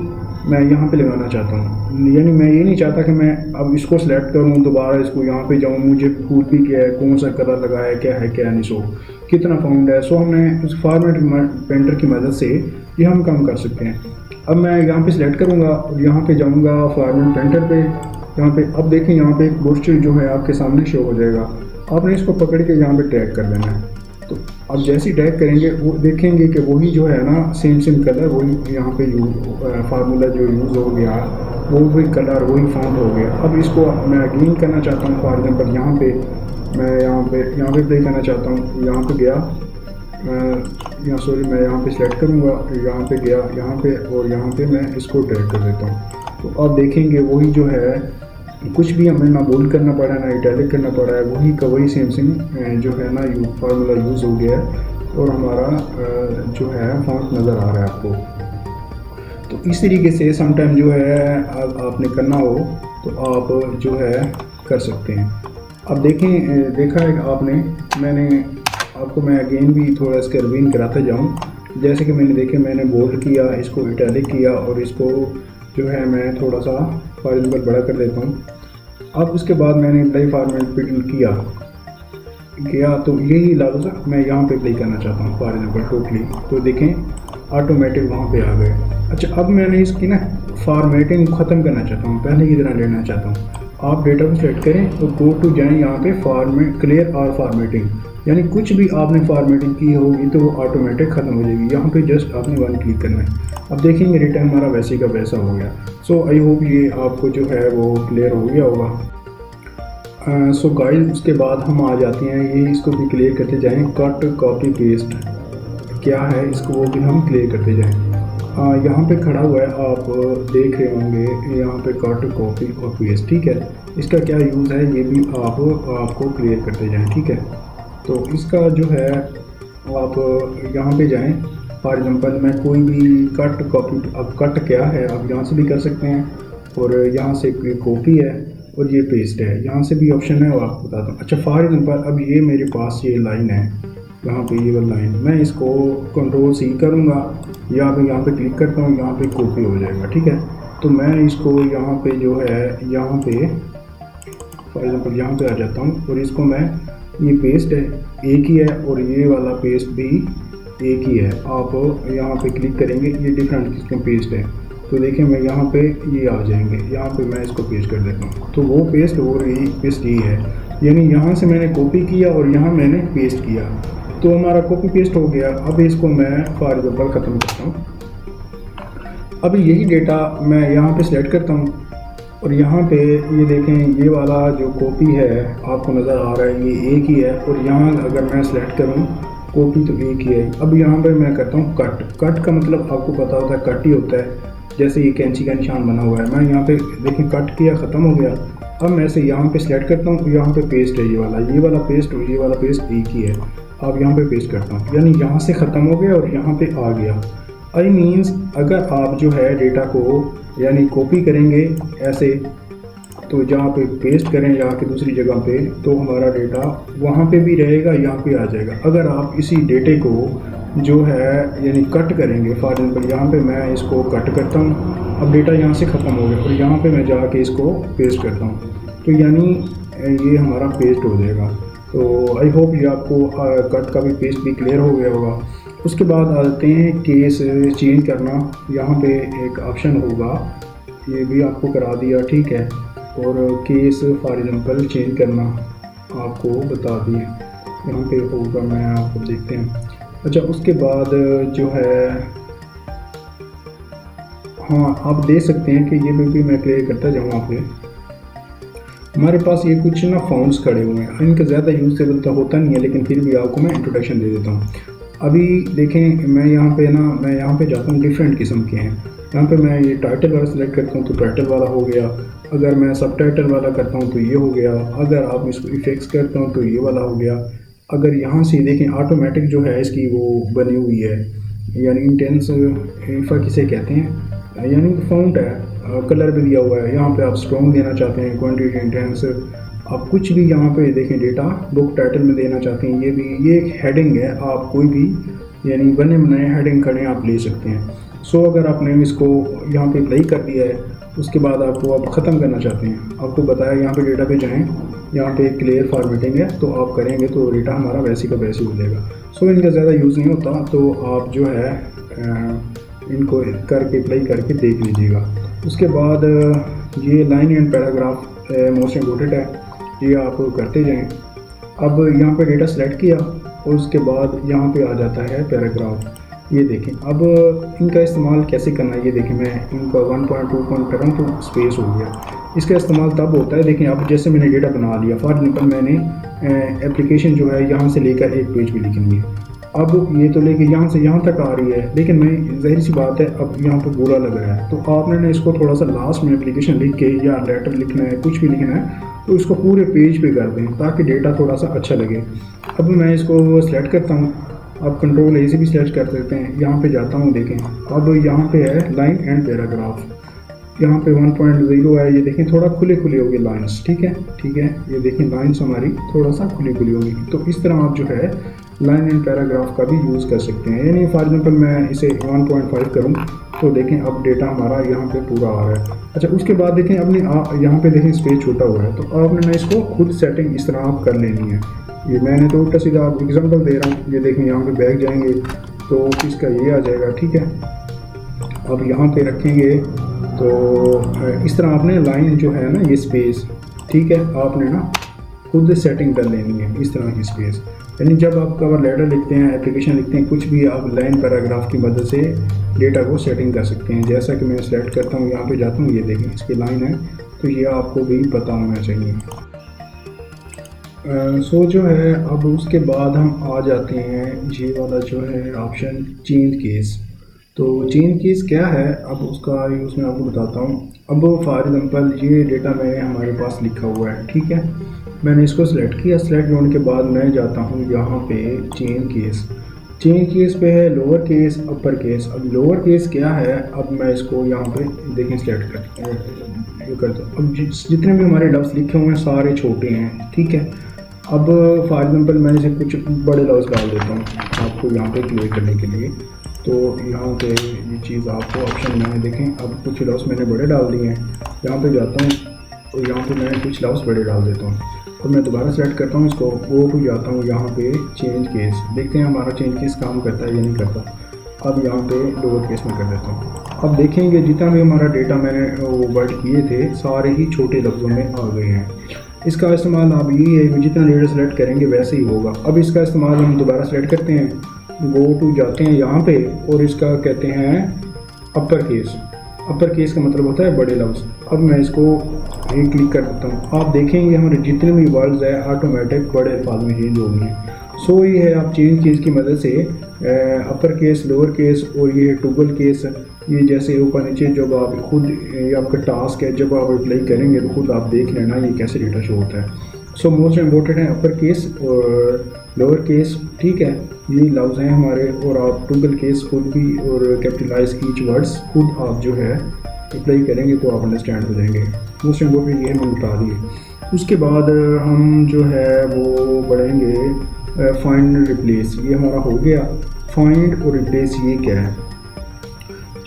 मैं यहाँ पे लगाना चाहता हूँ। यानी मैं ये नहीं चाहता कि मैं अब इसको सिलेक्ट करूँ, दोबारा इसको यहाँ पे जाऊँ, मुझे भूल भी क्या है, कौन सा कलर लगाया है, क्या नहीं, सो कितना फाउंड है। सो हमने इस फॉर्मेट पेंटर की मदद से ये हम काम कर सकते हैं। अब मैं यहाँ पे सिलेक्ट करूँगा और यहाँ पे जाऊँगा फॉर्मेट पेंटर पे। यहाँ पे अब देखें, यहाँ पे एक बुर्श जो है आपके सामने शो हो जाएगा। आपने इसको पकड़ के यहाँ पे टैग कर देना है। तो अब जैसे ही टैग करेंगे वो देखेंगे कि वही जो है ना सेम कलर, वही यहाँ पे फार्मूला जो यूज़ हो गया, वो वही कलर, वही फॉन्ट हो गया। अब इसको मैं अगेन करना चाहता हूँ। फॉर एग्जांपल यहाँ पे मैं यहाँ पे प्ले करना चाहता हूँ। यहाँ पे गया, मैं यहाँ पे सिलेक्ट करूँगा, यहाँ पे गया, यहाँ पे, और यहाँ पे मैं इसको टैग कर देता हूँ। तो अब देखेंगे वही जो है, कुछ भी हमें ना बोल्ड करना पड़ा है, ना इटैलिक करना पड़ा है, वही का वही सेम जो है ना फार्मूला यूज़ हो गया है और हमारा जो है फॉन्ट नज़र आ रहा है आपको। तो इस तरीके से समटाइम जो है आपने करना हो तो आप जो है कर सकते हैं। अब देखा है आपने, मैं अगेन भी थोड़ा इसका रिवीन कराता जाऊँ। जैसे कि मैंने बोल्ड किया, इसको इटैलिक किया और इसको जो है मैं थोड़ा सा फॉर एग्जांपल बड़ा कर देता हूँ। अब उसके बाद मैंने अप्लाई फॉर्मेट किया तो यही लफ्ज़ मैं यहाँ पे अप्लाई करना चाहता हूँ फॉर एग्जांपल टोटली। तो देखें ऑटोमेटिक वहाँ पे आ गए। अच्छा, अब मैंने इसकी ना फॉर्मेटिंग ख़त्म करना चाहता हूँ, पहले की तरह लेना चाहता हूँ। आप डेटा को सेलेक्ट करें तो गो टू जाएँ यहाँ पे फॉर्मेट, क्लियर और फॉर्मेटिंग, यानी कुछ भी आपने फॉर्मेटिंग की होगी तो वो ऑटोमेटिक ख़त्म हो जाएगी। यहाँ पे जस्ट आपने वन क्लिक करना है। अब देखेंगे रिटर्न हमारा वैसे का वैसा हो गया। सो आई होप ये आपको जो है वो क्लियर हो गया होगा। सो गाइस, उसके बाद हम आ जाते हैं, ये इसको भी क्लियर करते जाएं। कट, कॉपी, पेस्ट क्या है, इसको वो भी हम क्लियर करते जाएं। यहाँ पे खड़ा हुआ है, आप देख रहे होंगे यहाँ पे कट, कॉपी और पेस्ट, ठीक है। इसका क्या यूज़ है ये भी आपको क्लियर करते जाएं, ठीक है। तो इसका जो है आप यहाँ पे जाएं। फॉर एग्जांपल मैं कोई भी कट, कॉपी, अब कट क्या है आप यहाँ से भी कर सकते हैं, और यहाँ से कॉपी है और ये पेस्ट है, यहाँ से भी ऑप्शन है, वो आपको बताता हूँ। अच्छा, फॉर एग्जांपल अब ये मेरे पास ये लाइन है, यहाँ पे ये वाला लाइन, मैं इसको Ctrl+C करूँगा, यहाँ पे क्लिक करता हूँ, यहाँ पे कॉपी हो जाएगा, ठीक है। तो मैं इसको यहाँ पे जो है, यहाँ पे फॉर एग्जांपल यहाँ पे आ जाता हूँ और इसको मैं, ये पेस्ट है एक ही है और ये वाला पेस्ट भी एक ही है। आप यहाँ पे क्लिक करेंगे, ये डिफरेंट किस्म पेस्ट है, तो देखें मैं यहाँ पे ये आ जाएंगे, यहाँ पे मैं इसको पेस्ट कर देता हूँ। तो वो पेस्ट और ये पेस्ट ये है, यानी यहाँ से मैंने कॉपी किया और यहाँ मैंने पेस्ट किया, तो हमारा कॉपी पेस्ट हो गया। अब इसको मैं फॉर एग्जांपल ख़त्म करता हूँ। अब यही डेटा मैं यहाँ पे सिलेक्ट करता हूँ और यहाँ पे ये देखें, ये वाला जो कॉपी है आपको नज़र आ रहा है, ये एक ही है, और यहाँ अगर मैं सिलेक्ट करूँ कॉपी तो एक ही है। अब यहाँ पे मैं करता हूँ कट। कट का मतलब आपको पता होता है कट ही होता है, जैसे ये कैंची का निशान बना हुआ है, मैं यहाँ पे देखें कट किया, ख़त्म हो गया। अब मैं इसे यहाँ पे सिलेक्ट करता हूँ, यहाँ पे पेस्ट है ये वाला पेस्ट और ये वाला पेस्ट एक ही है। अब यहाँ पे पेस्ट करता हूँ, यानी यहाँ से ख़त्म हो गया और यहाँ पे आ गया। आई मीन्स अगर आप जो है डेटा को यानी कॉपी करेंगे ऐसे, तो जहाँ पे पेस्ट करें यहाँ की दूसरी जगह पे, तो हमारा डेटा वहाँ पे भी रहेगा, यहाँ पे आ जाएगा। अगर आप इसी डेटे को जो है यानी कट करेंगे, फॉर एग्जाम्पल यहाँ पे मैं इसको कट करता हूँ, अब डेटा यहाँ से ख़त्म हो गया और यहाँ पे मैं जाके इसको पेस्ट करता हूँ, तो यानी ये हमारा पेस्ट हो जाएगा। तो आई होप ये आपको कट का भी पेस्ट भी क्लियर हो गया होगा। उसके बाद आते हैं केस चेंज करना। यहाँ पे एक ऑप्शन होगा, ये भी आपको करा दिया, ठीक है। और केस फॉर एग्जांपल चेंज करना आपको बता दिए, यहाँ पे होगा, मैं आपको देखते हैं। अच्छा, उसके बाद जो है, हाँ आप देख सकते हैं कि ये भी मैं क्लियर करता जाऊँ। आप हमारे पास ये कुछ ना फाउंड्स खड़े हुए हैं, इनका ज़्यादा यूज़ेबल तो होता नहीं है, लेकिन फिर भी आपको मैं इंट्रोडक्शन दे देता हूँ। अभी देखें, मैं यहाँ पे जाता हूँ, डिफरेंट किस्म के हैं। यहाँ पे मैं ये टाइटल वाला सेलेक्ट करता हूँ तो टाइटल वाला हो गया, अगर मैं सब टाइटल वाला करता हूँ तो ये हो गया, अगर आप इसको इफेक्ट्स करता हूँ तो ये वाला हो गया। अगर यहाँ से देखें, ऑटोमेटिक जो है इसकी वो बनी हुई है, यानी इंटेंस इफा किसे कहते हैं, यानी फाउंट है, कलर भी दिया हुआ है। यहाँ पे आप स्ट्रॉन्ग देना चाहते हैं, क्वांटिटी, इंटेंस, आप कुछ भी यहाँ पे देखें डेटा बुक टाइटल में देना चाहते हैं। ये एक हेडिंग है, आप कोई भी यानी बने बनाए हेडिंग करें आप ले सकते हैं। सो अगर आपने इसको यहाँ पे अप्लाई कर दिया है, उसके बाद आपको आप ख़त्म करना चाहते हैं, आपको बताया यहाँ पे डेटा पे जाएँ, यहाँ पे क्लियर फॉर्मेटिंग है, तो आप करेंगे तो डेटा हमारा वैसे का वैसे हो जाएगा। सो इनका ज़्यादा यूज़ नहीं होता, तो आप जो है इनको करके अप्लाई करके देख लीजिएगा। उसके बाद ये line and paragraph most important है, ये आप करते जाएं। अब यहाँ पे डेटा सेलेक्ट किया और उसके बाद यहाँ पे आ जाता है पैराग्राफ। ये देखें, अब इनका इस्तेमाल कैसे करना है, ये देखें, मैं इनका 1.2 कर रहा हूँ तो स्पेस हो गया। इसका इस्तेमाल तब होता है, देखें अब जैसे मैंने डेटा बना लिया, फॉर एग्जाम्पल मैंने एप्लीकेशन जो है यहाँ से लेकर एक पेज भी लिखनी है। अब ये तो लेके यहाँ से यहाँ तक आ रही है, लेकिन मैं ज़ाहिर सी बात है अब यहाँ पे बुरा लग रहा है, तो आपने ना इसको थोड़ा सा लास्ट में एप्लीकेशन लिख के या लेटर लिखना है, कुछ भी लिखना है, तो इसको पूरे पेज पे कर दें ताकि डेटा थोड़ा सा अच्छा लगे। अब मैं इसको सिलेक्ट करता हूँ, आप कंट्रोल ए से भी सिलेक्ट कर सकते हैं। यहाँ पे जाता हूँ, देखें अब यहाँ पे है लाइन एंड पैराग्राफ, यहाँ पे 1.0 है, ये देखें थोड़ा खुले खुले होगी लाइन्स, ठीक है, ये देखें लाइन्स हमारी थोड़ा सा खुली खुली होगी। तो इस तरह आप जो है लाइन एंड पैराग्राफ का भी यूज़ कर सकते हैं। यानी फॉर एग्जांपल मैं इसे 1.5 करूं तो देखें अब डेटा हमारा यहाँ पे पूरा आ रहा है। अच्छा, उसके बाद देखें अपने यहाँ पे देखें स्पेस छोटा हुआ है, तो आपने ना इसको खुद सेटिंग इस तरह आप कर लेनी है। ये मैंने तो उल्टा सीधा आप एग्जाम्पल दे रहा हूँ, ये देखें यहाँ पे बैक जाएंगे तो इसका ये आ जाएगा, ठीक है। अब यहाँ पे रखेंगे तो इस तरह आपने लाइन जो है ना ये स्पेस, ठीक है, आपने ना खुद सेटिंग कर लेनी है इस तरह की स्पेस। यानी जब आप कवर लेटर लिखते हैं, एप्लीकेशन लिखते हैं, कुछ भी आप लाइन पैराग्राफ की मदद से डेटा को सेटिंग कर सकते हैं। जैसा कि मैं सेलेक्ट करता हूँ, यहाँ पे जाता हूँ, ये देखें इसकी लाइन है, तो ये आपको भी पता होना चाहिए। सो जो है अब उसके बाद हम आ जाते हैं ये वाला जो है ऑप्शन चेंज केस। तो चेंज केस क्या है, अब उसका यूज़ मैं आपको बताता हूँ। अब फॉर एग्जांपल ये डेटा मैंने हमारे पास लिखा हुआ है, ठीक है, मैंने इसको सिलेक्ट किया। सिलेक्ट होने के बाद मैं जाता हूँ यहाँ पे चेंज केस पे है लोअर केस अपर केस। अब लोअर केस क्या है, अब मैं इसको यहाँ पे देखें सिलेक्ट करता हूँ। अब जितने भी हमारे लफ्ज़ लिखे हुए हैं सारे छोटे हैं, ठीक है। अब फॉर एग्जांपल मैं इसे कुछ बड़े लफ्ज़ डाल देता हूँ आपको यहाँ पे क्लियर करने के लिए। तो यहाँ पे ये चीज़ आपको ऑप्शन में देखें, अब कुछ लफ्ज़ मैंने बड़े डाल दिए हैं, यहाँ पे जाता हूँ तो यहाँ पे मैं कुछ लफ्ज़ बड़े डाल देता हूँ और मैं दोबारा सेलेक्ट करता हूँ इसको, वो भी जाता हूँ यहाँ पे चेंज केस। देखते हैं हमारा चेंज केस काम करता है या नहीं करता। अब यहाँ पे लोअर केस में कर देता हूँ। अब देखेंगे जितना भी हमारा डेटा मैंने वो वर्ड किए थे सारे ही छोटे लफ्ज़ों में आ गए हैं। इसका इस्तेमाल आप यही है कि जितना डेटा सेलेक्ट करेंगे वैसे ही होगा। अब इसका इस्तेमाल हम दोबारा सेलेक्ट करते हैं, गो टू जाते हैं यहाँ पे और इसका कहते हैं अपर केस। अपर केस का मतलब होता है बड़े लफ्ज़। अब मैं इसको एक क्लिक कर देता हूँ, आप देखेंगे हमारे जितने भी वर्ड्स है ऑटोमेटिक बड़े अल्फाज में चेंज हो गए हैं। सो ये है आप चेंज कीज़ की मदद से अपर केस, लोअर केस और ये टॉगल केस, ये जैसे ऊपर नीचे जब आप खुद ये आपका टास्क है, जब आप अप्लाई करेंगे तो खुद आप देख लेना ये कैसे डेटा शो होता है। सो मोस्ट इम्पोर्टेंट है अपर केस और लोअर केस, ठीक है, ये लफ्ज़ हैं हमारे, और आप टॉगल केस खुद भी और कैपिटलाइज ईच वर्ड्स खुद आप जो है अप्लाई करेंगे तो आप अंडरस्टैंड हो जाएंगे। मोस्ट इम्पोर्टेंट ये हमें बता दिए। उसके बाद हम जो है वो बढ़ेंगे फाइंड रिप्लेस, ये हमारा हो गया। फाइंड और रिप्लेस ये क्या है?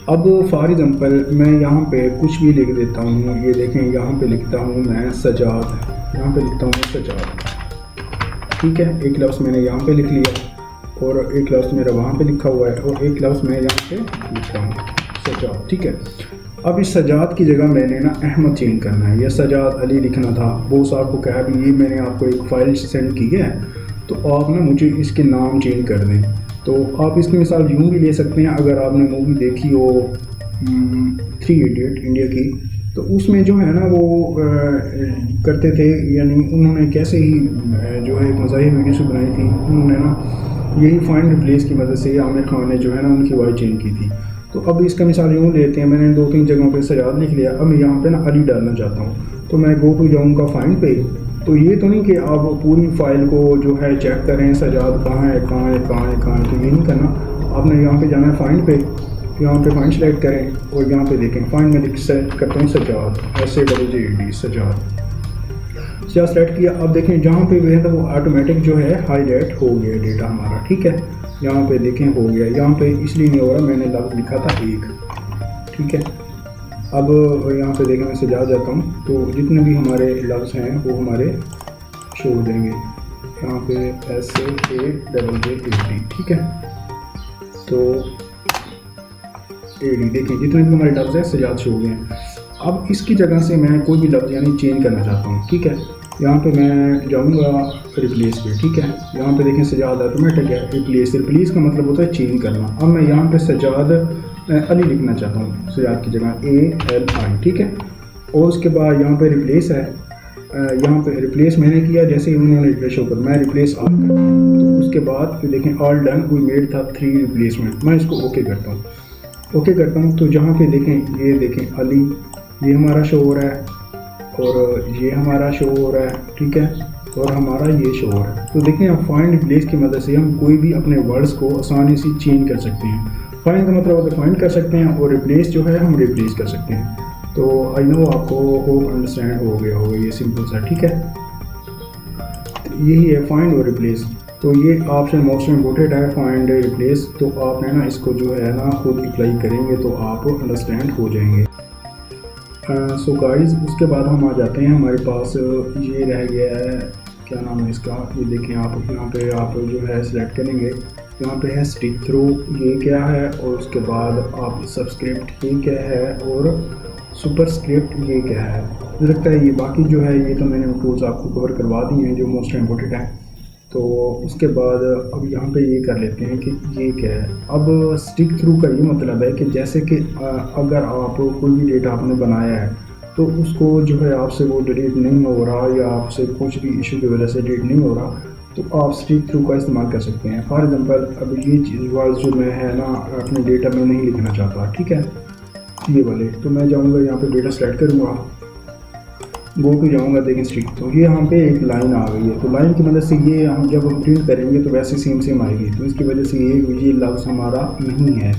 अब फॉर एग्ज़ाम्पल मैं यहाँ पे कुछ भी लिख देता हूँ, ये देखें यहाँ पे लिखता हूँ मैं सजाद, यहाँ पे लिखता हूँ सजाद, ठीक है, एक लफ्ज़ मैंने यहाँ पे लिख लिया और एक लफ्ज़ मेरा वहाँ पे लिखा हुआ है और एक लफ्ज़ मैं यहाँ पे लिखता हूँ सजाद, ठीक है। अब इस सजाद की जगह मैंने ना अहमद चेंज करना है, या सजाद अली लिखना था। वो साहब को कहा भी ये मैंने आपको एक फ़ाइल सेंड की है तो आप ना मुझे इसके नाम चेंज कर दें। तो आप इसकी मिसाल यूँ भी ले सकते हैं, अगर आपने मूवी देखी हो 3 इडियट इंडिया की, तो उसमें जो है ना वो करते थे, यानी उन्होंने कैसे ही जो है एक मज़ाही वीडियो से बनाई थी, उन्होंने ना यही फाइंड रिप्लेस की मदद से आमिर खान ने जो है ना उनकी वॉइस चेंज की थी। तो अब इसका मिसाल यूँ लेते हैं, मैंने 2-3 जगहों पे सजाद लिख लिया, अब मैं यहाँ पे ना अली डालना चाहता हूँ, तो मैं गो टू जाऊँगा फाइंड पे। तो ये तो नहीं कि आप पूरी फाइल को जो है चेक करें सजाद कहाँ है कहाँ है कहाँ है कहाँ है, तो ये नहीं करना। आपने यहाँ पे जाना है फाइंड पे, यहाँ पे फाइंड सेलेक्ट करें और यहाँ पे देखें फाइंड में सेलेक्ट करते हैं सजाद, SAJAD सजाद सेलेक्ट किया। अब देखें जहाँ पे भी है तो वो ऑटोमेटिक जो है हाईलाइट हो गया डेटा हमारा, ठीक है, यहाँ पे देखें हो गया। यहाँ पे इसलिए नहीं हो रहा, मैंने लफ्ज़ लिखा था एक, ठीक है। अब यहाँ पे देखें मैं सजा जाता हूँ तो जितने भी हमारे लफ्ज़ हैं वो हमारे शो हो जाएंगे। यहाँ पे SAJAD, ठीक है, तो AD देखें जितने भी हमारे लफ्ज़ हैं सजाद शो हो गए हैं। अब इसकी जगह से मैं कोई भी लफ्ज़ यानी चेंज करना चाहता हूँ, ठीक है, यहाँ पे मैं जाऊँगा रिप्लेस पे, ठीक है, यहाँ पे देखें सजाद ऑटोमेटिक है। रिप्लेस का मतलब होता है चेंज करना। अब मैं यहाँ पे सजाद अली लिखना चाहता हूँ, सजाद की जगह ALI, ठीक है, और उसके बाद यहाँ पे रिप्लेस है, यहाँ पे रिप्लेस मैंने किया, जैसे ही उन्होंने रिप्लेस शो कर मैं रिप्लेस ऑल करता हूँ, तो उसके बाद फिर देखें ऑल डन वी मेड था 3 रिप्लेसमेंट, मैं इसको ओके करता हूँ, ओके करता हूँ। तो जहाँ पे देखें ये देखें अली ये हमारा शो हो रहा है और ये हमारा शो हो रहा है, ठीक है, और हमारा ये शो हो रहा है। तो देखें अब फाइंड रिप्लेस की मदद से हम कोई भी अपने वर्ड्स को आसानी से चेंज कर सकते हैं। फाइंड का मतलब होता है फाइंड कर सकते हैं और रिप्लेस जो है हम रिप्लेस कर सकते हैं। तो आई नो आपको होप अंडरस्टैंड हो गया होगा, ये सिंपल सा, ठीक है, यही है फाइंड और रिप्लेस। तो ये ऑप्शन मोस्ट इम्पोर्टेंट है फाइंड रिप्लेस। तो आप है ना इसको जो है ना खुद अप्लाई करेंगे तो आप अंडरस्टैंड हो जाएंगे। सो गाइस उसके बाद हम आ जाते हैं, हमारे पास ये रह गया है, क्या नाम है इसका, ये देखें आप यहाँ पे आप जो है सिलेक्ट करेंगे, यहाँ पे है स्टिक थ्रू, ये क्या है, और उसके बाद आप सबस्क्रिप्ट ये क्या है, और सुपर स्क्रिप्ट ये क्या है। मुझे लगता है ये बाकी जो है ये तो मैंने टूल्स आपको कवर करवा दी हैं जो मोस्ट इम्पोर्टेंट है। तो उसके बाद अब यहाँ पे ये कर लेते हैं कि ये क्या है। अब स्टिक थ्रू का ये मतलब है कि जैसे कि अगर आप कोई भी डेटा आपने बनाया है तो उसको जो है आपसे वो डिलीट नहीं हो रहा या आपसे कुछ भी इशू की वजह से डिलीट नहीं हो रहा, तो आप स्टिक थ्रू का इस्तेमाल कर सकते हैं। फॉर एग्जांपल अब ये वर्ड जो मैं है ना अपने डेटा में नहीं लिखना चाहता, ठीक है, ये वाले, तो मैं जाऊँगा यहाँ पे डेटा सेलेक्ट करूँगा, गो टू जाऊँगा, देखें स्टिक, तो ये यहाँ पे एक लाइन आ गई है। तो लाइन की मदद से ये हम जब हम प्रिंट करेंगे तो वैसे सेम आएगी, तो इसकी वजह से ये लफ्ज़ हमारा नहीं है,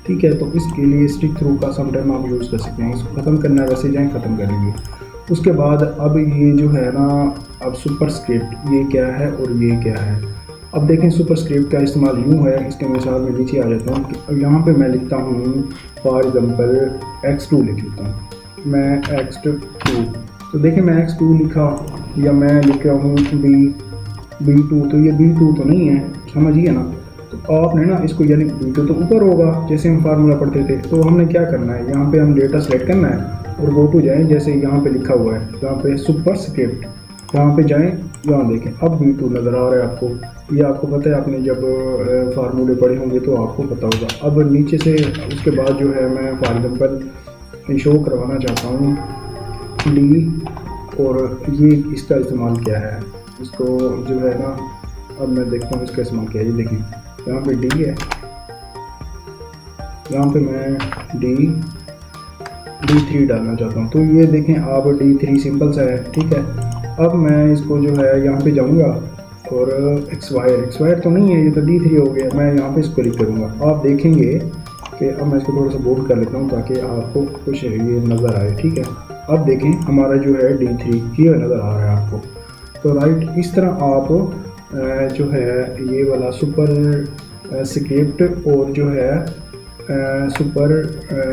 ठीक है। तो इसके लिए स्टिक थ्रू का समटाइम आप यूज़ कर सकते हैं। इसको ख़त्म करना है वैसे जाएँ ख़त्म करेंगे। उसके बाद अब ये जो है ना अब सुपर स्क्रिप्ट ये क्या है और ये क्या है। अब देखें सुपर स्क्रिप्ट का इस्तेमाल यूँ है, इसके मिसाल में नीचे आ जाता हूँ कि यहाँ पे मैं लिखता हूँ फॉर एग्जांपल x2 लिख लेता हूँ, मैं x2, तो देखें मैं x2 लिखा या मैं लिख रहा हूँ B2, तो ये B2 तो नहीं है, समझिए ना। तो आपने ना इसको यानी B2 तो ऊपर होगा जैसे हम फार्मूला पढ़ते थे, तो हमने क्या करना है, यहाँ पे हम डेटा सेलेक्ट करना है और गो टू जाएँ, जैसे यहाँ पे लिखा हुआ है यहाँ पे सुपर स्क्रिप्ट, यहाँ पे जाएँ, यहाँ देखें अब B2 नज़र आ रहा है आपको। ये आपको पता है, आपने जब फार्मूले पढ़े होंगे तो आपको पता होगा। अब नीचे से उसके बाद जो है मैं फॉर एग्जांपल शो करवाना चाहता हूँ D, और ये इसका इस्तेमाल क्या है, इसको जो है ना अब मैं देखता हूँ इसका इस्तेमाल क्या है। ये देखिए यहाँ पे डी है, यहाँ पे मैं D3 डालना चाहता हूँ। तो ये देखें आप D3 सिंपल सा है, ठीक है। अब मैं इसको जो है यहाँ पे जाऊँगा और एक्सवायर तो नहीं है, ये तो D3 हो गया। मैं यहाँ पे इसको क्लिक करूँगा, आप देखेंगे कि अब मैं इसको थोड़ा सा बोल्ड कर लेता हूँ ताकि आपको कुछ ये नज़र आए, ठीक है। अब देखें हमारा जो है D3 ये नज़र आ रहा है आपको। तो राइट, इस तरह आप जो है ये वाला सुपर स्क्रिप्ट और जो है सुपर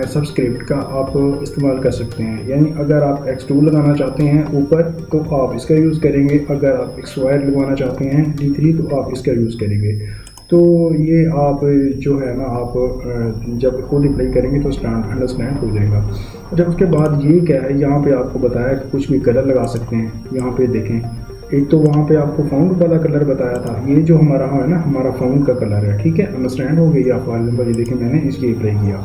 सबस्क्रिप्ट का आप इस्तेमाल कर सकते हैं। यानी अगर आप X2 लगाना चाहते हैं ऊपर तो आप इसका यूज़ करेंगे, अगर आप एक्सवायर लगवाना चाहते हैं D3 तो आप इसका यूज़ करेंगे। तो ये आप जो है ना आप जब खुद अप्लाई करेंगे तो अंडरस्टैंड हो जाएगा। जब उसके बाद ये क्या है, यहाँ पे आपको बताया कि कुछ भी कलर लगा सकते हैं। यहाँ पे देखें, एक तो वहाँ पे आपको फाउंड वाला कलर बताया था, ये जो हमारा है ना हमारा फाउंड का कलर है, ठीक है। अंडरस्टैंड हो गई आप वाले नंबर, ये देखें मैंने इसलिए अप्लाई किया।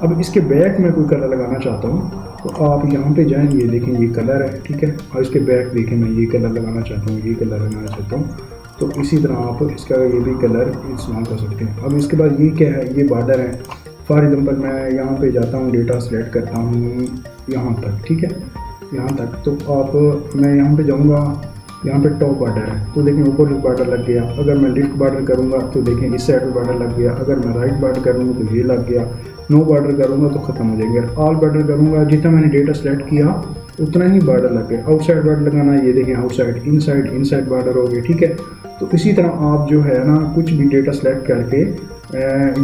अब इसके बैक में कोई कलर लगाना चाहता हूँ तो आप यहाँ पे जाएँ, ये देखें ये कलर है, ठीक है। और इसके बैक देखें मैं ये कलर लगाना चाहता हूँ, ये कलर लगाना चाहता हूँ। तो इसी तरह आप इसका ये भी कलर इस्तेमाल कर सकते हैं। अब इसके बाद ये क्या है, ये बॉर्डर है। फॉर एग्जांपल मैं यहाँ पे जाता हूँ, डेटा सेलेक्ट करता हूँ यहाँ तक, ठीक है, यहाँ तक। तो आप मैं यहाँ पे जाऊँगा, यहाँ पे टॉप बॉर्डर है तो देखें ऊपर बॉर्डर लग गया। अगर मैं लेफ्ट बॉर्डर करूँगा तो देखें इस साइड पे बॉर्डर लग गया। अगर मैं राइट बॉर्डर करूँगा तो ये लग गया। नो बॉर्डर करूँगा तो ख़त्म हो जाएंगे। ऑल बॉर्डर करूँगा, जितना मैंने डेटा सेलेक्ट किया उतना ही बॉर्डर लग गया। आउटसाइड बॉर्डर लगाना, ये देखें आउटसाइड, इनसाइड बॉर्डर हो गए, ठीक है। तो इसी तरह आप जो है ना कुछ भी डेटा सेलेक्ट करके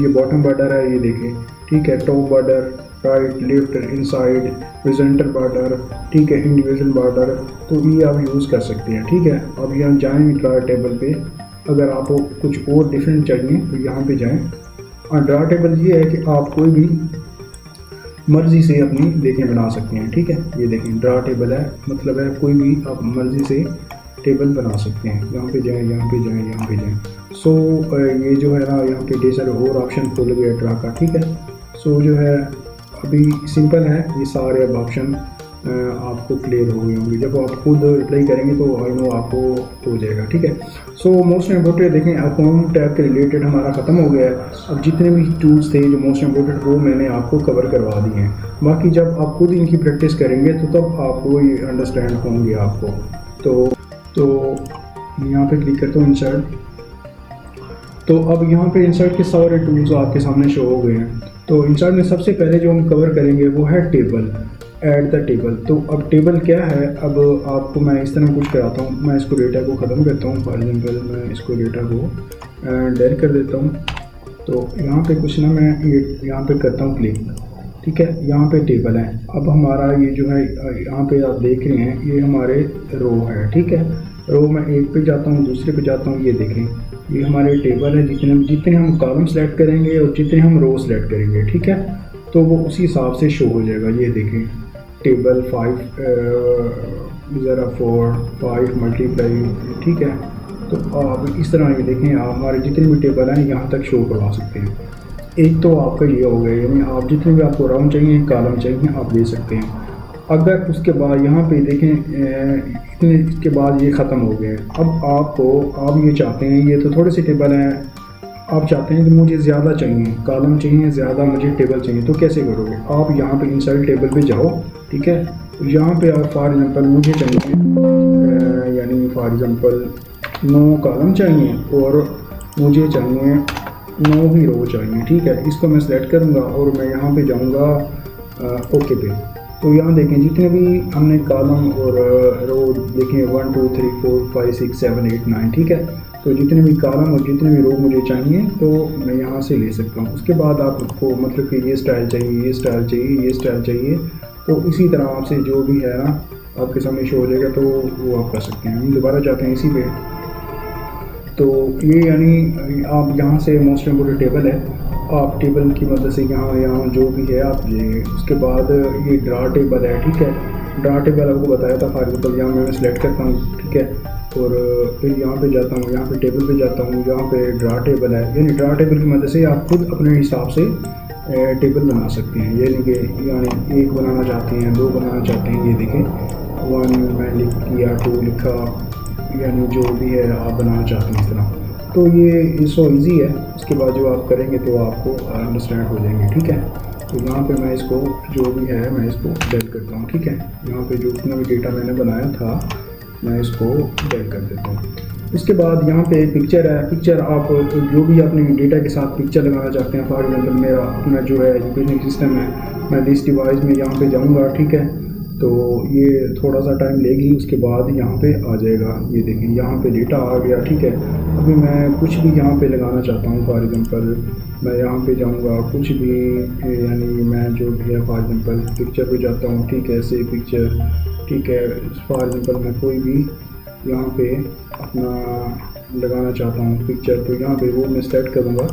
ये बॉटम बॉर्डर है, ये देखें, ठीक है, top border, right, left, inside, presenter border, ठीक है, इंडिविजुअल बॉर्डर, तो ये आप यूज़ कर सकते हैं, ठीक है। अब यहाँ जाएंगे ड्रा टेबल पे, अगर आपको कुछ और डिफरेंट चाहिए तो यहाँ पे जाएं। और ड्रा टेबल ये है कि आप कोई भी मर्ज़ी से अपनी देखें बना सकते हैं, ठीक है। ये देखें ड्रा टेबल है, मतलब है कोई भी आप मर्ज़ी से टेबल बना सकते हैं। यहाँ पे जाएं, यहाँ पे जाएं, यहाँ पे जाएं। सो ये जो है ना यहाँ पे ढेर सारे और ऑप्शन खुल गया ड्रा का, ठीक है। सो जो है अभी सिंपल है, ये सारे अब ऑप्शन आपको क्लियर हो गए होंगे। जब आप खुद अप्लाई करेंगे तो आई नो आपको हो जाएगा, ठीक है। सो मोस्ट इम्पोर्टेंट देखें अकाउंट टैब के रिलेटेड हमारा ख़त्म हो गया है। अब जितने भी टूल्स थे जो मोस्ट इम्पोर्टेंट वो मैंने आपको कवर करवा दिए हैं। बाकी जब आप खुद इनकी प्रैक्टिस करेंगे तो तब आपको ये अंडरस्टैंड होंगे आपको। तो यहाँ पे क्लिक करता हूँ इंसर्ट। तो अब यहाँ पे इंसर्ट के सारे टूल्स आपके सामने शो हो गए हैं। तो इंसर्ट में सबसे पहले जो हम कवर करेंगे वो है टेबल, ऐड द टेबल। तो अब टेबल क्या है, अब आपको मैं इस तरह कुछ कराता हूँ। मैं इसको डेटा को ख़त्म करता हूँ, फॉर एग्जाम्पल मैं इसको डेटा को डेल कर देता हूँ। तो यहाँ पे कुछ ना मैं ये यहाँ पे करता हूँ क्लिक, ठीक है। यहाँ पे टेबल है। अब हमारा ये जो है यहाँ पे आप देख रहे हैं ये हमारे रो है, ठीक है। रो में एक पे जाता हूँ, दूसरे पे जाता हूँ, ये देखें ये हमारे टेबल है। जितने हम कॉलम सेलेक्ट करेंगे और जितने हम रो सेलेक्ट करेंगे, ठीक है, तो वो उसी हिसाब से शो हो जाएगा। ये देखें टेबल 5 ज़रा 4 5 मल्टीप्लाई, ठीक है। तो आप इस तरह ये देखें आप हमारे जितने भी टेबल हैं यहाँ तक शो करवा सकते हैं। एक तो आपका ये हो गया, यानी आप जितने भी आपको राउंड चाहिए, कॉलम चाहिए, आप दे सकते हैं। अगर उसके बाद यहाँ पे देखें इतने इसके बाद ये ख़त्म हो गए। अब आप ये चाहते हैं, ये तो थोड़े से टेबल हैं, आप चाहते हैं कि मुझे ज़्यादा चाहिए, कॉलम चाहिए ज़्यादा, मुझे टेबल चाहिए, तो कैसे करोगे? आप यहाँ पे इंसर्ट टेबल पे जाओ, ठीक है। यहाँ पे आप फॉर एग्जांपल मुझे चाहिए यानी फॉर एग्जांपल 9 कॉलम चाहिए और मुझे चाहिए 9 ही रो चाहिए, ठीक है। इसको मैं सेलेक्ट करूँगा और मैं यहाँ पे जाऊँगा ओके पे। तो यहाँ देखें जितने भी हमने कॉलम और रो देखें 1 2 3 4 5 6 7 8 9, ठीक है। तो जितने भी कॉलम और जितने भी रो मुझे चाहिए तो मैं यहाँ से ले सकता हूँ। उसके बाद आपको मतलब कि ये स्टाइल चाहिए, ये स्टाइल चाहिए, ये स्टाइल चाहिए, तो इसी तरह आपसे जो भी है ना आपके सामने शो हो जाएगा, तो वो आप कर सकते हैं। हम दोबारा जाते हैं इसी पे। तो ये यानी आप यहाँ से मोस्ट इम्पोर्टेंट टेबल है, आप टेबल की मदद से यहाँ जो भी है आप ये। उसके बाद ये ड्रा टेबल है, ठीक है। ड्रा टेबल आपको बताया था, फॉर एग्जाम्पल यहाँ मैं सेलेक्ट करता हूँ, ठीक है, और फिर यहाँ पे जाता हूँ, यहाँ पे टेबल पे जाता हूँ, यहाँ पे ड्रा टेबल है। यानी ड्रा टेबल की मदद से आप खुद अपने हिसाब से टेबल बना सकते हैं। यानी कि यानी 1 बनाना चाहते हैं, 2 बनाना चाहते हैं, ये देखें 1 मैं लिख किया, 2 लिखा, यानी जो भी है आप बनाना चाहते हैं इस तरह। तो ये सो इजी है। उसके बाद जो आप करेंगे तो आपको अंडरस्टैंड हो जाएंगे, ठीक है। तो यहाँ पे मैं इसको जो भी है मैं इसको डेल करता हूँ, ठीक है। यहाँ पे जो उतना भी डेटा मैंने बनाया था मैं इसको डेल कर देता हूँ। उसके बाद यहाँ पे पिक्चर है। पिक्चर आप जो भी अपने डेटा के साथ पिक्चर लगाना चाहते हैं, फॉर एग्जाम्पल मेरा अपना जो है एजुकेशन सिस्टम है, मैं दिस डिवाइस में यहाँ पे जाऊँगा, ठीक है। तो ये थोड़ा सा टाइम लेगी, उसके बाद यहाँ पे आ जाएगा। ये देखें यहाँ पे डेटा आ गया, ठीक है। अभी मैं कुछ भी यहाँ पे लगाना चाहता हूँ, फॉर एग्जांपल मैं यहाँ पे जाऊँगा कुछ भी, यानी मैं जो भी है फॉर एग्जांपल पिक्चर पे जाता हूँ, ठीक है, से पिक्चर, ठीक है। फॉर एग्जांपल मैं कोई भी यहाँ पे अपना लगाना चाहता हूँ पिक्चर, तो यहाँ पे वो मैं सेलेक्ट करूँगा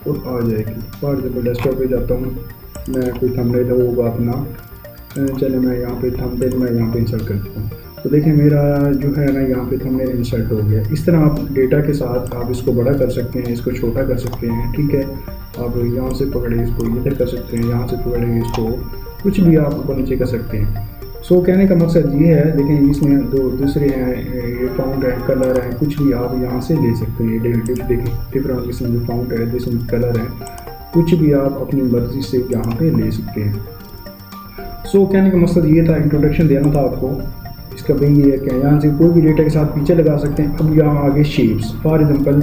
और आ जाएगी। फॉर एग्जांपल डेस्कटॉप पे जाता हूँ, मैं कोई थंबनेल होगा अपना, चले मैं यहाँ पे थंबनेल मैं यहाँ पे इंसर्ट करता हूँ। तो देखिए मेरा जो है ना यहाँ पे थंबनेल इंसर्ट हो गया। इस तरह आप डेटा के साथ आप इसको बड़ा कर सकते हैं, इसको छोटा कर सकते हैं, ठीक है। आप यहाँ से पकड़े इसको इधर कर सकते हैं, यहाँ से पकड़े इसको कुछ भी आप ऊपर नीचे कर सकते हैं। सो कहने का मकसद ये है, देखें इसमें दो दूसरे हैं, ये फाउंट है, कलर है, कुछ भी आप यहाँ से ले सकते हैं। देखें डिफरेंट किस्म के फाउंट है, जिसमें कलर है, कुछ भी आप अपनी मर्ज़ी से यहाँ पे ले सकते हैं। सो कहने का मकसद ये था, इंट्रोडक्शन देना था आपको। इसका भाई ये है कि यहाँ से कोई भी डेटा के साथ पिक्चर लगा सकते हैं। अब यहाँ आगे शेप्स, फॉर एग्जांपल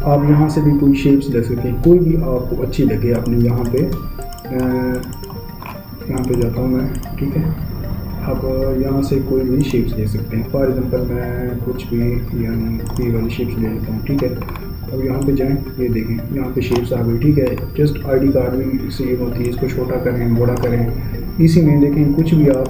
आप यहाँ से भी कोई शेप्स ले सकते हैं, कोई भी आपको अच्छी लगे। आपने यहाँ पे जाता हूँ मैं, ठीक है। अब यहाँ से कोई भी शेप्स ले सकते हैं। फॉर एग्जांपल मैं कुछ भी यानी ये वाली शेप्स ले लेता हूँ, ठीक है। अब यहाँ पे जाएं, ये देखें यहाँ पे शेप्स आ गई, ठीक है। जस्ट आईडी कार्ड भी सेम होती है, इसको छोटा करें बड़ा करें, इसी में देखें कुछ भी आप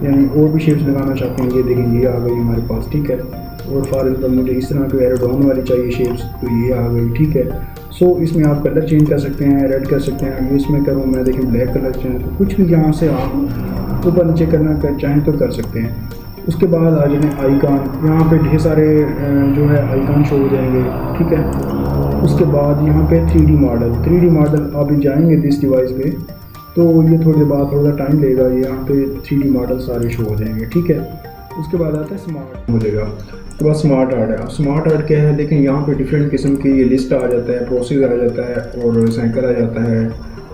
यानी और भी शेप्स लगाना चाहते हैं, ये देखें ये आ गई हमारे पास, ठीक है। और फॉर एग्जांपल मुझे इस तरह के एरोडाउन वाली चाहिए शेप्स, तो ये आ गई, ठीक है। सो इसमें आप कलर चेंज कर सकते हैं, रेड कर सकते हैं। इसमें करूँ मैं, देखें ब्लैक कलर चेंज, तो कुछ भी यहाँ से आप ऊपर नीचे करना चाहें तो कर सकते हैं। उसके बाद आ जाए आइकॉन, यहाँ पे ढेर सारे जो है आइकॉन शो हो जाएंगे, ठीक है। उसके बाद यहाँ पे 3D मॉडल आप जाएंगे दिस डिवाइस पे, तो ये थोड़ी देर बाद थोड़ा टाइम लेगा, ये यहाँ पे 3D मॉडल सारे शो हो जाएंगे, ठीक है। उसके बाद आता है स्मार्ट हो जाएगा। उसके बाद स्मार्ट आर्ट है। अब स्मार्ट आर्ट क्या है, लेकिन यहाँ पे डिफरेंट किस्म की ये लिस्ट आ जाता है, प्रोसेस आ जाता है और साइकिल आ जाता है,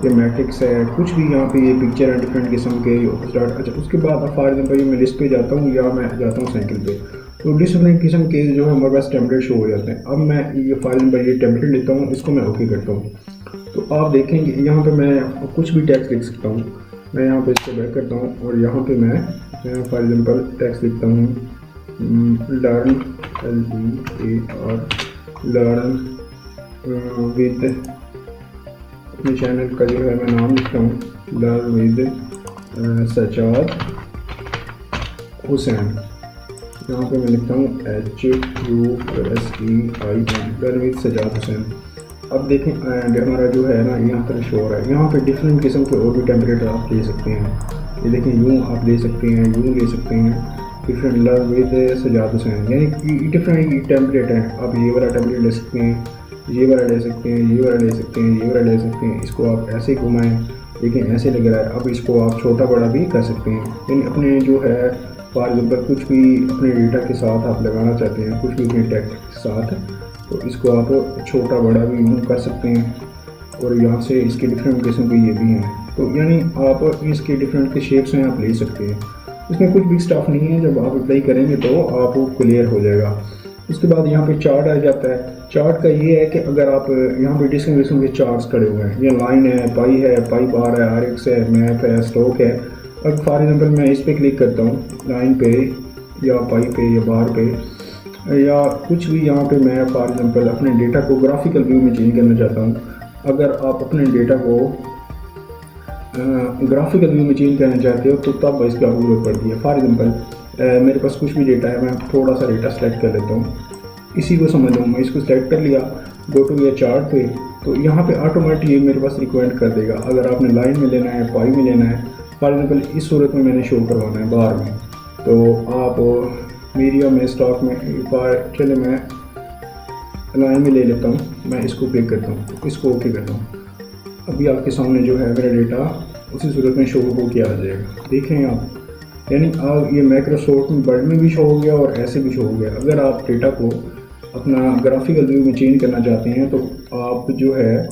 ये मैट्रिक्स है, कुछ भी यहाँ पे ये पिक्चर है डिफरेंट किस्म के स्टार्ट। अच्छा उसके बाद फॉर एग्जांपल ये मैं लिस्ट पे जाता हूँ या मैं जाता हूँ साइकिल पे, तो डिफरेंट किस्म के जो है हमारे पास टेम्पलेट शो हो जाते हैं। अब मैं ये फॉर एग्जांपल ये टेम्पलेट लेता हूँ, इसको मैं ओके करता हूँ, तो आप देखेंगे यहाँ पे मैं कुछ भी टेक्स्ट लिख सकता हूँ। मैं यहाँ पे इसको बैक करता हूँ और यहाँ पे मैं फॉर एग्जांपल टेक्स्ट लिखता हूँ लर्न लर्न विद, अपने चैनल का जो है मैं नाम लिखता हूँ लर्न विद सजाद हुसैन। यहाँ पे मैं लिखता हूँ HUSEIN, learn with Sajjad Hussain. अब देखें हमारा जो है ना यहाँ पर शो हो रहा है। यहाँ पे डिफरेंट किस्म के और भी टेम्पलेट आप ले सकते हैं। ये देखें यूँ आप ले सकते हैं, यूँ ले सकते हैं, different learn with Sajjad Hussain, यानी डिफरेंट टेम्पलेट हैं। आप ये वाला टेम्पलेट ले सकते हैं, ये वाला ले सकते हैं, ये वाला ले सकते हैं, ये वाला ले सकते हैं। इसको आप ऐसे घुमाएं, लेकिन ऐसे लग रहा है। अब इसको आप छोटा बड़ा भी कर सकते हैं, यानी अपने जो है फॉर एग्जाम्पल कुछ भी अपने डेटा के साथ आप लगाना चाहते हैं, कुछ भी अपने टेक्स्ट के साथ, तो इसको आप छोटा बड़ा भी यूँ कर सकते हैं। और यहाँ से इसके डिफरेंट किस्म के ये भी हैं, तो यानी आप इसके डिफरेंट के शेप्स हैं आप ले सकते हैं। इसमें कुछ भी स्टाफ नहीं है, जब आप अप्लाई करेंगे तो आपको क्लियर हो जाएगा। उसके बाद यहाँ पे चार्ट आ जाता है। चार्ट का ये है कि अगर आप यहाँ पे डिफरेंट किस्म के चार्ट्स खड़े हुए हैं, ये लाइन है, पाई बार है, RX है, मैप है, स्टॉक है। अब फॉर एग्जांपल मैं इस पर क्लिक करता हूँ लाइन पे या पाई पे या बार पे या कुछ भी, यहाँ पे मैं फॉर एग्जांपल अपने डेटा को ग्राफिकल व्यू में चेंज करना चाहता हूँ। अगर आप अपने डेटा को ग्राफिकल व्यू में चेंज करना चाहते हो तो तब इसकी आपको जरूरत पड़ती है। फॉर एग्जांपल मेरे पास कुछ भी डेटा है, मैं थोड़ा सा डेटा सेलेक्ट कर लेता हूँ, इसी को समझ लो। मैं इसको सेलेक्ट कर लिया, गो टू या चार्ट पे, तो यहाँ पे ऑटोमेटिक ये मेरे पास रिकमेंड कर देगा। अगर आपने लाइन में लेना है, पाई में लेना है, फॉर एग्जांपल इस सूरत में मैंने शो करवाना है बार में, तो आप मीडिया में स्टॉक में चले मैं लाइन में ले लेता हूँ, मैं इसको क्लिक करता हूँ, इसको ओके करता हूँ। अभी आपके सामने जो है मेरा डेटा उसी सूरत में शो हो के आ जाएगा। देखें आप, यानी अब ये माइक्रोसॉफ्ट में वर्ड में भी शो हो गया और ऐसे भी शो हो गया। अगर आप डेटा को अपना ग्राफिकल व्यू में चेंज करना चाहते हैं तो आप जो है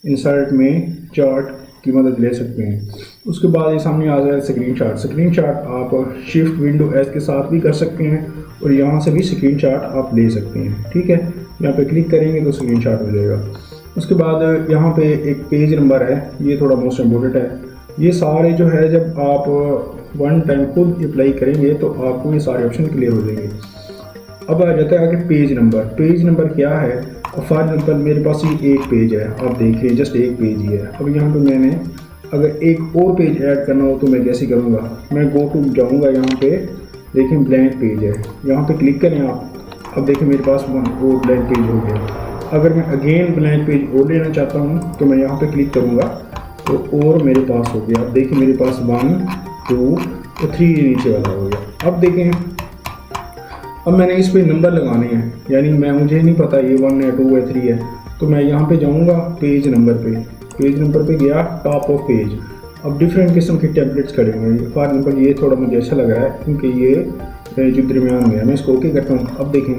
इंसर्ट में चार्ट की मदद ले सकते हैं। उसके बाद ये सामने आ जाए स्क्रीनशॉट। स्क्रीनशॉट आप शिफ्ट विंडो एस के साथ भी कर सकते हैं और यहाँ से भी स्क्रीनशॉट आप ले सकते हैं। ठीक है, यहाँ पे क्लिक करेंगे तो स्क्रीनशॉट हो जाएगा। उसके बाद यहाँ पे एक पेज नंबर है, ये थोड़ा मोस्ट इम्पोर्टेंट है। ये सारे जो है जब आप वन टाइम खुद अप्लाई करेंगे तो आपको ये सारे ऑप्शन क्लियर हो जाएंगे। अब आ जाता है आगे पेज नंबर। पेज नंबर क्या है? फॉर एग्जाम्पल मेरे पास ये एक पेज है, आप देख रहे हैं जस्ट एक पेज ही है। अब यहाँ पे मैंने अगर एक और पेज ऐड करना हो तो मैं कैसे करूँगा? मैं गो टू जाऊँगा, यहाँ पे देखें ब्लैंक पेज है, यहाँ पे क्लिक करें आप। अब देखें मेरे पास वन और ब्लैंक पेज हो गया। अगर मैं अगेन ब्लैंक पेज और लेना चाहता हूँ तो मैं यहाँ पे क्लिक करूँगा तो और मेरे पास हो गया। अब देखिए मेरे पास 1 2 और 3 नीचे वाला हो गया। अब देखें, अब मैंने इस पे नंबर लगाने हैं, यानी मुझे नहीं पता ये 1 है 2 है 3 है, तो मैं यहाँ पे जाऊँगा पेज नंबर पे। पेज नंबर पे गया, टॉप ऑफ पेज। अब डिफरेंट किस्म के टेम्पलेट्स खड़े हुए हैं। फॉर एग्जाम्पल ये थोड़ा मुझे अच्छा लग रहा है क्योंकि ये जो दरमियान में है, मैं इसको ओके करता हूँ। अब देखें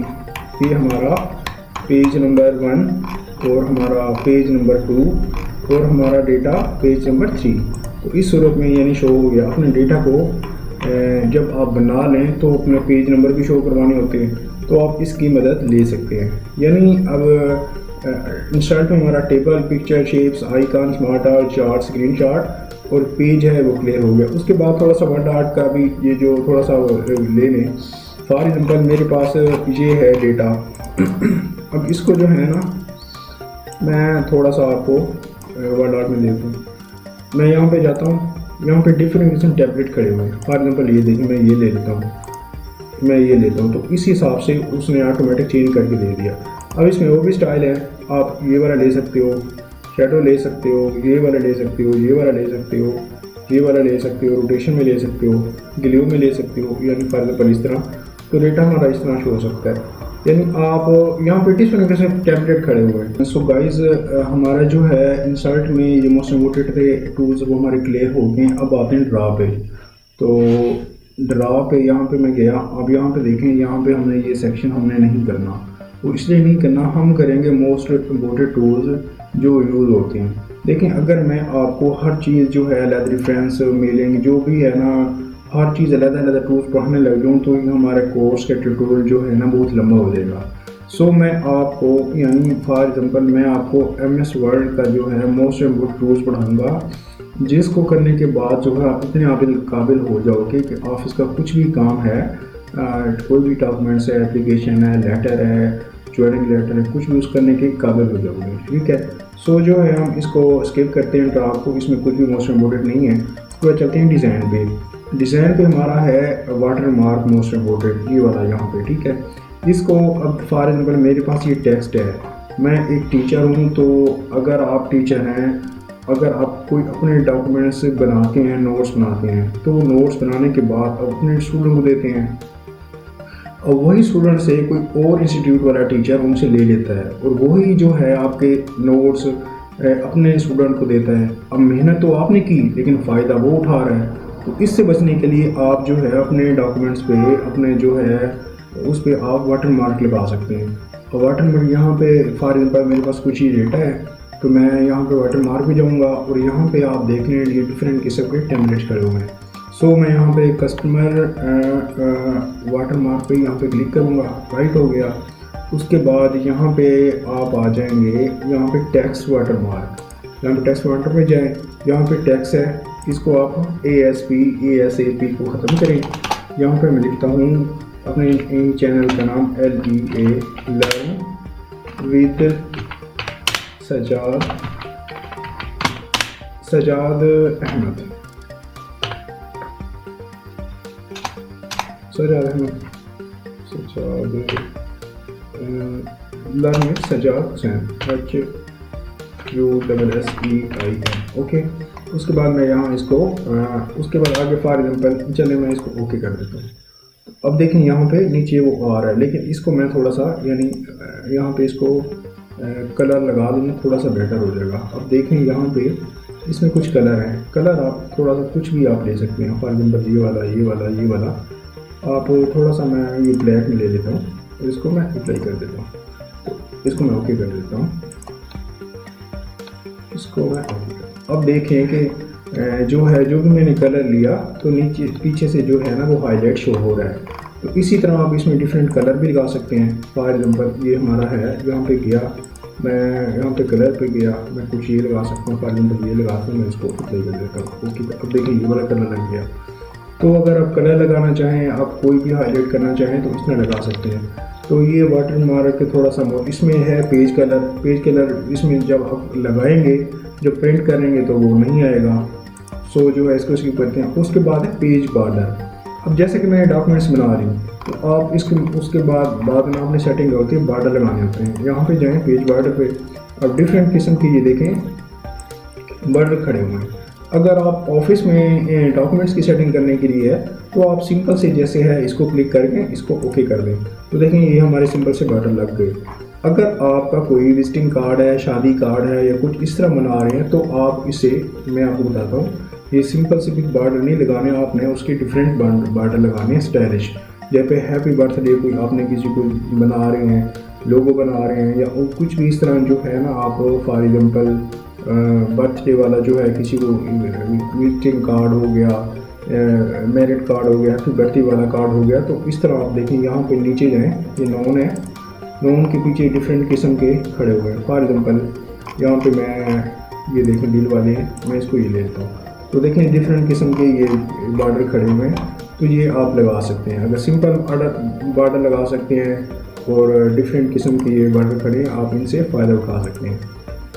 ये हमारा पेज नंबर 1 और हमारा पेज नंबर 2 और हमारा डेटा पेज नंबर 3। तो इस सूरत में यानी शो हो गया। अपने डेटा को जब आप बना लें तो अपने पेज नंबर भी शो करवाने होते हैं, तो आप इसकी मदद ले सकते हैं। यानी अब इंस्टार्ट में हमारा table, picture, shapes, icon, smart art, chart, screenshot और पेज है वो क्लियर हो गया। उसके बाद थोड़ा सा वर्ड आर्ट का भी ये जो थोड़ा सा ले लें। फॉर एग्जाम्पल मेरे पास ये है डेटा। अब इसको जो है ना मैं थोड़ा सा आपको वर्ड आर्ट में देता हूँ। मैं यहाँ पे जाता हूँ, यहाँ पे डिफरेंट किस्म टैबलेट खड़े हुए हैं। फॉर एग्जाम्पल ये देखिए मैं ये ले लेता हूँ, तो इस हिसाब से उसने ऑटोमेटिक चेंज करके दे दिया। अब इसमें वो भी स्टाइल है, आप ये वाला ले सकते हो, शेडो ले सकते हो, ये वाला ले सकते हो, ये वाला ले सकते हो, ये वाला ले सकते हो, रोटेशन में ले सकते हो, ग्लू में ले सकते हो, यानी फॉर एग्जाम्पल इस तरह। तो डेटा हमारा इस तरह शो हो सकता है। यानी आप यहाँ पे डिफरेंट किस्म के टैबलेट खड़े हुए हैं। सो गाइज हमारा जो है इंसर्ट में ये मोस्ट इम्पोर्टेंट थे टूल्स वो हमारे क्लियर हो गए। अब आते हैं ड्रा पे। तो ड्रा पे यहाँ पे मैं गया। अब यहाँ पे देखें, यहाँ पे हमने ये सेक्शन हमने नहीं करना, तो इसलिए नहीं करना, हम करेंगे मोस्ट इम्पोर्टेंट टूल्स जो यूज़ होते हैं। देखें अगर मैं आपको हर चीज़ जो है अलग रेफरेंस मेलिंग जो भी है ना, हर चीज़ अलग अलग टूल्स पढ़ाने लग जाऊँ तो हमारे कोर्स का ट्यूटोरियल जो है ना बहुत लंबा हो जाएगा। सो मैं आपको यानी फॉर एग्जांपल मैं आपको MS वर्ड का जो है मोस्ट इम्पोर्टेंट टूल्स पढ़ाऊँगा, जिसको करने के बाद जो है आप इतने काबिल हो जाओगे कि ऑफिस का कुछ भी काम है, कोई भी डॉक्यूमेंट्स है, एप्लीकेशन है, लेटर है, ज्वाइनिंग लेटर है, कुछ भी यूज़ करने के काबिल हो जाओगे। ठीक है, सो जो है हम इसको स्किप करते हैं, तो आपको इसमें कुछ भी मोस्ट इम्पोर्टेंट नहीं है। तो चलते हैं डिज़ाइन पे। डिज़ाइन पे हमारा है वाटर मार्क मोस्ट इम्पोर्टेंट, ये वाला यहाँ पे। ठीक है, इसको अब फॉर एग्जाम्पल मेरे पास ये टेक्स्ट है, मैं एक टीचर हूँ, तो अगर आप टीचर हैं, अगर आप कोई अपने डॉक्यूमेंट्स बनाते हैं, नोट्स बनाते हैं, तो नोट्स बनाने के बाद अपने स्टूडेंट को देते हैं और वही स्टूडेंट से कोई और इंस्टीट्यूट वाला टीचर उनसे ले लेता है और वही जो है आपके नोट्स अपने स्टूडेंट को देता है। अब मेहनत तो आपने की लेकिन फ़ायदा वो उठा रहा है। तो इससे बचने के लिए आप जो है अपने डॉक्यूमेंट्स पे अपने जो है उस पर आप वाटर मार्क लगा सकते हैं। और वाटर मार्क यहाँ पे फॉर एग्जाम्पल मेरे पास कुछ ही डेटा है, तो मैं यहाँ पे वाटर मार्क भी जाऊँगा और यहाँ पे आप देख लें ये डिफरेंट किस्म के टेम्पलेट्स खड़े हुए हैं। सो मैं यहाँ पे कस्टमर वाटर मार्क पे यहाँ पे क्लिक करूँगा, राइट हो गया। उसके बाद यहाँ पे आप आ जाएंगे, यहाँ पे टेक्स्ट वाटर मार्क, यहाँ पे टेक्स्ट वाटर पे जाएँ, यहाँ पे टेक्स्ट है, इसको आप ASP को ख़त्म करें। यहाँ पे मैं लिखता हूँ अपने इन चैनल का नाम LEA learn with Sajjad Ahmad, learn with Sajjad Hussain, HUSSEIN। Okay, उसके बाद मैं यहाँ इसको उसके बाद आगे फॉर एग्जाम्पल चले मैं इसको ओके कर देता हूँ। तो अब देखें यहाँ पे नीचे वो आ रहा है, लेकिन इसको मैं थोड़ा सा यानी यहाँ पे इसको कलर लगा दूँगा, थोड़ा सा बेटर हो जाएगा। अब देखें यहाँ पे इसमें कुछ कलर हैं, कलर आप थोड़ा सा कुछ भी आप ले सकते हैं। फॉर एग्जाम्पल ये वाला, ये वाला, ये वाला, आप थोड़ा सा मैं ये ब्लैक में ले लेता हूँ और इसको मैं अप्लाई कर देता हूँ। तो इसको मैं ओके कर देता हूँ, इसको मैं अब देखें कि जो है, जो भी मैंने कलर लिया तो नीचे पीछे से जो है ना वो हाईलाइट शो हो रहा है। तो इसी तरह आप इसमें डिफरेंट कलर भी लगा सकते हैं। फॉर एग्जांपल ये हमारा है, यहाँ पे गया मैं, यहाँ पे कलर पे गया, मैं कुछ ये लगा सकता हूँ। फॉर एग्जांपल ये लगाता हूँ, मैं इसको अप्लाई कर देता हूँ। ओके, अब देखिए ये वाला कलर लग गया। तो अगर आप कलर लगाना चाहें, आप कोई भी हाईलाइट करना चाहें तो इसमें लगा सकते हैं। तो ये वाटर मार्क के थोड़ा सा इसमें है पेज कलर। पेज कलर इसमें जब आप लगाएंगे, जब प्रिंट करेंगे तो वो नहीं आएगा। सो जो है इसको स्किप करते हैं। उसके बाद है पेज बॉर्डर। अब जैसे कि मैं डॉक्यूमेंट्स बना रही हूँ तो आप उसके बाद में आपने सेटिंग होती है, बॉर्डर लगाने होते हैं। यहाँ पे जाएँ पेज बॉर्डर पे, अब डिफरेंट किस्म की ये देखें बॉर्डर खड़े हुए हैं। अगर आप ऑफिस में डॉक्यूमेंट्स की सेटिंग करने के लिए है तो आप सिंपल से जैसे है इसको क्लिक करके इसको ओके कर दें, तो देखें ये हमारे सिंपल से बॉर्डर लग गए। अगर आपका कोई विजिटिंग कार्ड है, शादी कार्ड है या कुछ इस तरह बना रहे हैं तो आप इसे, मैं आपको बताता हूँ, ये सिंपल से भी बॉर्डर नहीं लगाने, आपने उसके डिफरेंट बॉर्डर लगाने हैं स्टाइलिश। जैसे हैप्पी बर्थडे कोई आपने किसी को बना रहे हैं, लोगो बना रहे हैं या कुछ भी इस तरह जो है ना, आप फॉर एग्जांपल बर्थडे वाला जो है किसी को विजिटिंग कार्ड हो गया, मैरिड कार्ड हो गया, हैप्पी बर्थडे वाला कार्ड हो गया। तो इस तरह आप देखें, यहाँ पे नीचे जाएँ, ये नॉन है, नॉन के पीछे डिफरेंट किस्म के खड़े हुए हैं। फॉर एग्जांपल यहाँ पे मैं ये देखें दिल वाले हैं, मैं इसको ये लेता हूँ, तो देखें डिफरेंट किस्म के ये बॉर्डर खड़े हुए हैं। तो ये आप लगा सकते हैं, अगर सिंपल बॉर्डर लगा सकते हैं और डिफरेंट किस्म के ये बॉर्डर खड़े हैं, आप इनसे फ़ायदा उठा सकते हैं।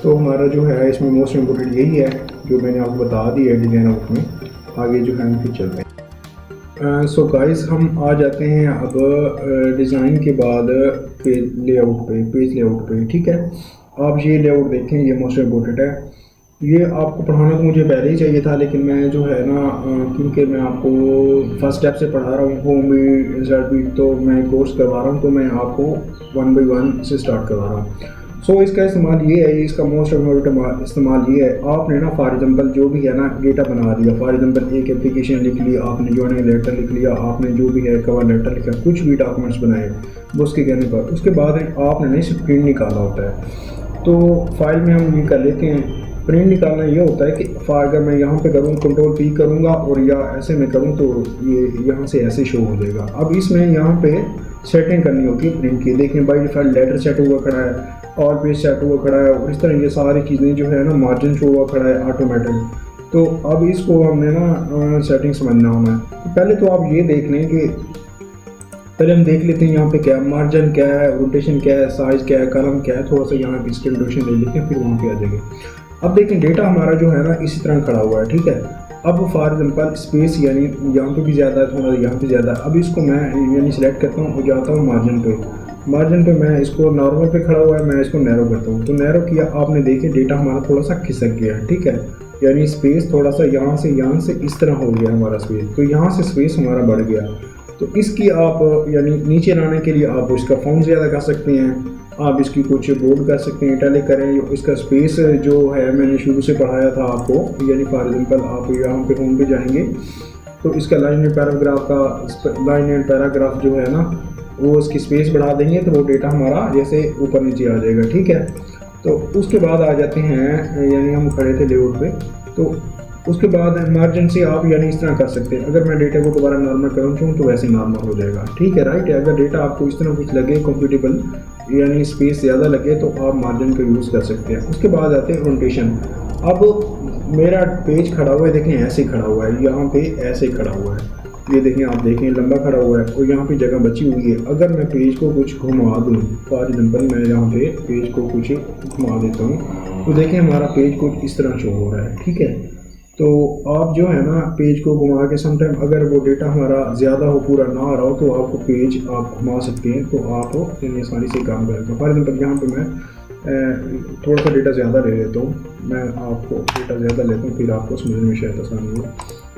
तो हमारा जो है इसमें मोस्ट इम्पोर्टेंट यही है जो मैंने आपको बता दी है डिज़ाइन आउट में। आगे जो है हम फिर चलते हैं। सो गाइस, हम आ जाते हैं अब डिज़ाइन के बाद पेज लेआउट पे। ठीक है, आप ये लेआउट देखें, ये मोस्ट इम्पोर्टेंट है। ये आपको पढ़ाना तो मुझे पहले ही चाहिए था, लेकिन मैं जो है ना, क्योंकि मैं आपको फर्स्ट स्टेप से पढ़ा रहा हूँ, होम बीट तो मैं कोर्स करवा रहा हूँ, तो मैं आपको 1 by 1 से स्टार्ट करवा रहा हूँ। सो इसका इस्तेमाल ये है, इसका मोस्ट इम्पोर्टेंट इस्तेमाल ये है, आपने ना फॉर एग्जांपल जो भी है ना डेटा बना दिया, फॉर एग्जांपल एक एप्लीकेशन लिख लिया आपने, जॉइनिंग लेटर लिख लिया आपने, जो भी है कवर लेटर लिखा, कुछ भी डॉक्यूमेंट्स बनाए वो उसके कहने पर, उसके बाद आपने नहीं सिर्फ प्रिंट निकाला होता है। तो फाइल में हम ये कर लेते हैं, प्रिंट निकालना ये होता है कि अगर मैं यहाँ पे करूँ कंट्रोल P करूँगा और या ऐसे में करूँ तो ये यहाँ से ऐसे शो हो जाएगा। अब इसमें यहाँ पे सेटिंग करनी होती है प्रिंट की। देखें बाय डिफ़ॉल्ट लेटर सेट हुआ खड़ा है, और पेज सेट हुआ खड़ा है, और इस तरह ये सारी चीज़ें जो है ना, मार्जिन शो हुआ खड़ा है ऑटोमेटिक। तो अब इसको हमने ना सेटिंग समझना होना है। तो पहले तो आप ये देख लें कि पहले हम देख लेते हैं यहाँ पे क्या मार्जिन क्या है, रोटेशन क्या है, साइज़ क्या है, कलम क्या है, थोड़ा सा यहाँ पे इसके रोटेशन ले लेते हैं, फिर वहाँ पे आ जाएंगे। अब देखें डेटा हमारा जो है ना इसी तरह खड़ा हुआ है। ठीक है, अब फॉर एग्जांपल स्पेस यानी यहाँ पे भी ज़्यादा है, थोड़ा यहाँ पे ज़्यादा है। अब इसको मैं यानी सिलेक्ट करता हूँ और जाता हूँ मार्जिन पे मैं इसको नॉर्मल पे खड़ा हुआ है, मैं इसको नैरो करता हूँ। तो नैरो किया, आपने देखे डेटा हमारा थोड़ा सा खिसक गया है। ठीक है, यानी स्पेस थोड़ा सा यहाँ से इस तरह हो गया हमारा स्पेस, तो यहाँ से स्पेस हमारा बढ़ गया। तो इसकी आप यानी नीचे लाने के लिए आप इसका फॉन्ट ज़्यादा कर सकते हैं, आप इसकी कुछ बोल्ड कर सकते हैं, इटैलिक करें। इसका स्पेस जो है मैंने शुरू से पढ़ाया था आपको, यानी फॉर एग्जांपल आप यहाँ पे होम पे जाएंगे तो इसका लाइन एंड पैराग्राफ जो है ना, वो इसकी स्पेस बढ़ा देंगे तो वो डेटा हमारा जैसे ऊपर नीचे आ जाएगा। ठीक है, तो उसके बाद आ जाते हैं, यानी हम खड़े थे लेआउट पे, तो उसके बाद मार्जिन से आप यानी इस तरह कर सकते हैं। अगर मैं डेटा को दोबारा नॉर्मल करूँ तो वैसे नॉर्मल हो जाएगा। ठीक है, राइट है। अगर डेटा आपको इस तरह कुछ लगे कंफर्टेबल, यानी स्पेस ज़्यादा लगे, तो आप मार्जिन का यूज़ कर सकते हैं। उसके बाद आते हैं रोटेशन। अब मेरा पेज खड़ा हुआ है, देखें ऐसे खड़ा हुआ है, यहाँ पे ऐसे खड़ा हुआ है, ये देखें, आप देखें लंबा खड़ा हुआ है और यहाँ पे जगह बची हुई है। अगर मैं पेज को कुछ घुमा दूँ, फॉर एग्जांपल मैं यहाँ पे पेज को कुछ घुमा देता हूँ, तो देखें हमारा पेज कुछ इस तरह शो हो रहा है। ठीक है, तो आप जो है ना पेज को घुमा के समटाइम अगर वो डेटा हमारा ज़्यादा हो, पूरा ना आ रहा हो, तो आपको पेज आप घुमा सकते हैं, तो आप यानी आसानी से काम करते हैं। फॉर एग्जांपल यहाँ पे मैं थोड़ा सा डेटा ज़्यादा ले लेता हूँ, मैं आपको डेटा ज़्यादा लेता हूँ, फिर आपको समझने में शायद आसानी हो।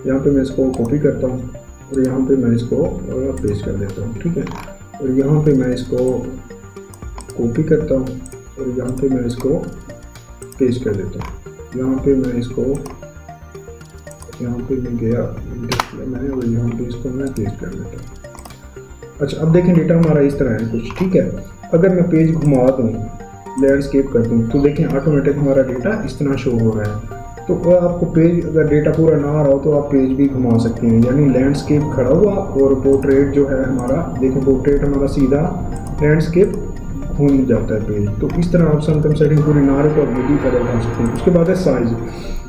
यहाँ पे मैं इसको कॉपी करता हूँ और यहाँ पे मैं इसको पेस्ट कर देता हूँ। ठीक है, और यहाँ पे मैं इसको कॉपी करता हूँ और यहाँ पे मैं इसको पेस्ट कर देता हूँ। यहाँ पे मैं इसको, यहाँ पे मैं गया मैंने, और यहाँ पे इसको मैं पेस्ट कर देता हूँ। अच्छा अब देखें डेटा हमारा इस तरह है कुछ, ठीक है। अगर मैं पेज घुमा दूँ, लैंडस्केप कर दूँ, तो देखें ऑटोमेटिक हमारा डेटा इस तरह शो हो रहा है। तो आपको पेज अगर डेटा पूरा ना आ रहा हो तो आप पेज भी घुमा सकते हैं, यानी लैंडस्केप खड़ा हुआ और पोर्ट्रेट जो है हमारा, देखें पोर्ट्रेट हमारा सीधा लैंडस्केप घूम जाता है पेज। तो इस तरह आप समटाइम सेटिंग पूरी ना रहे तो आप ये भी कर सकते हैं। उसके बाद है साइज़,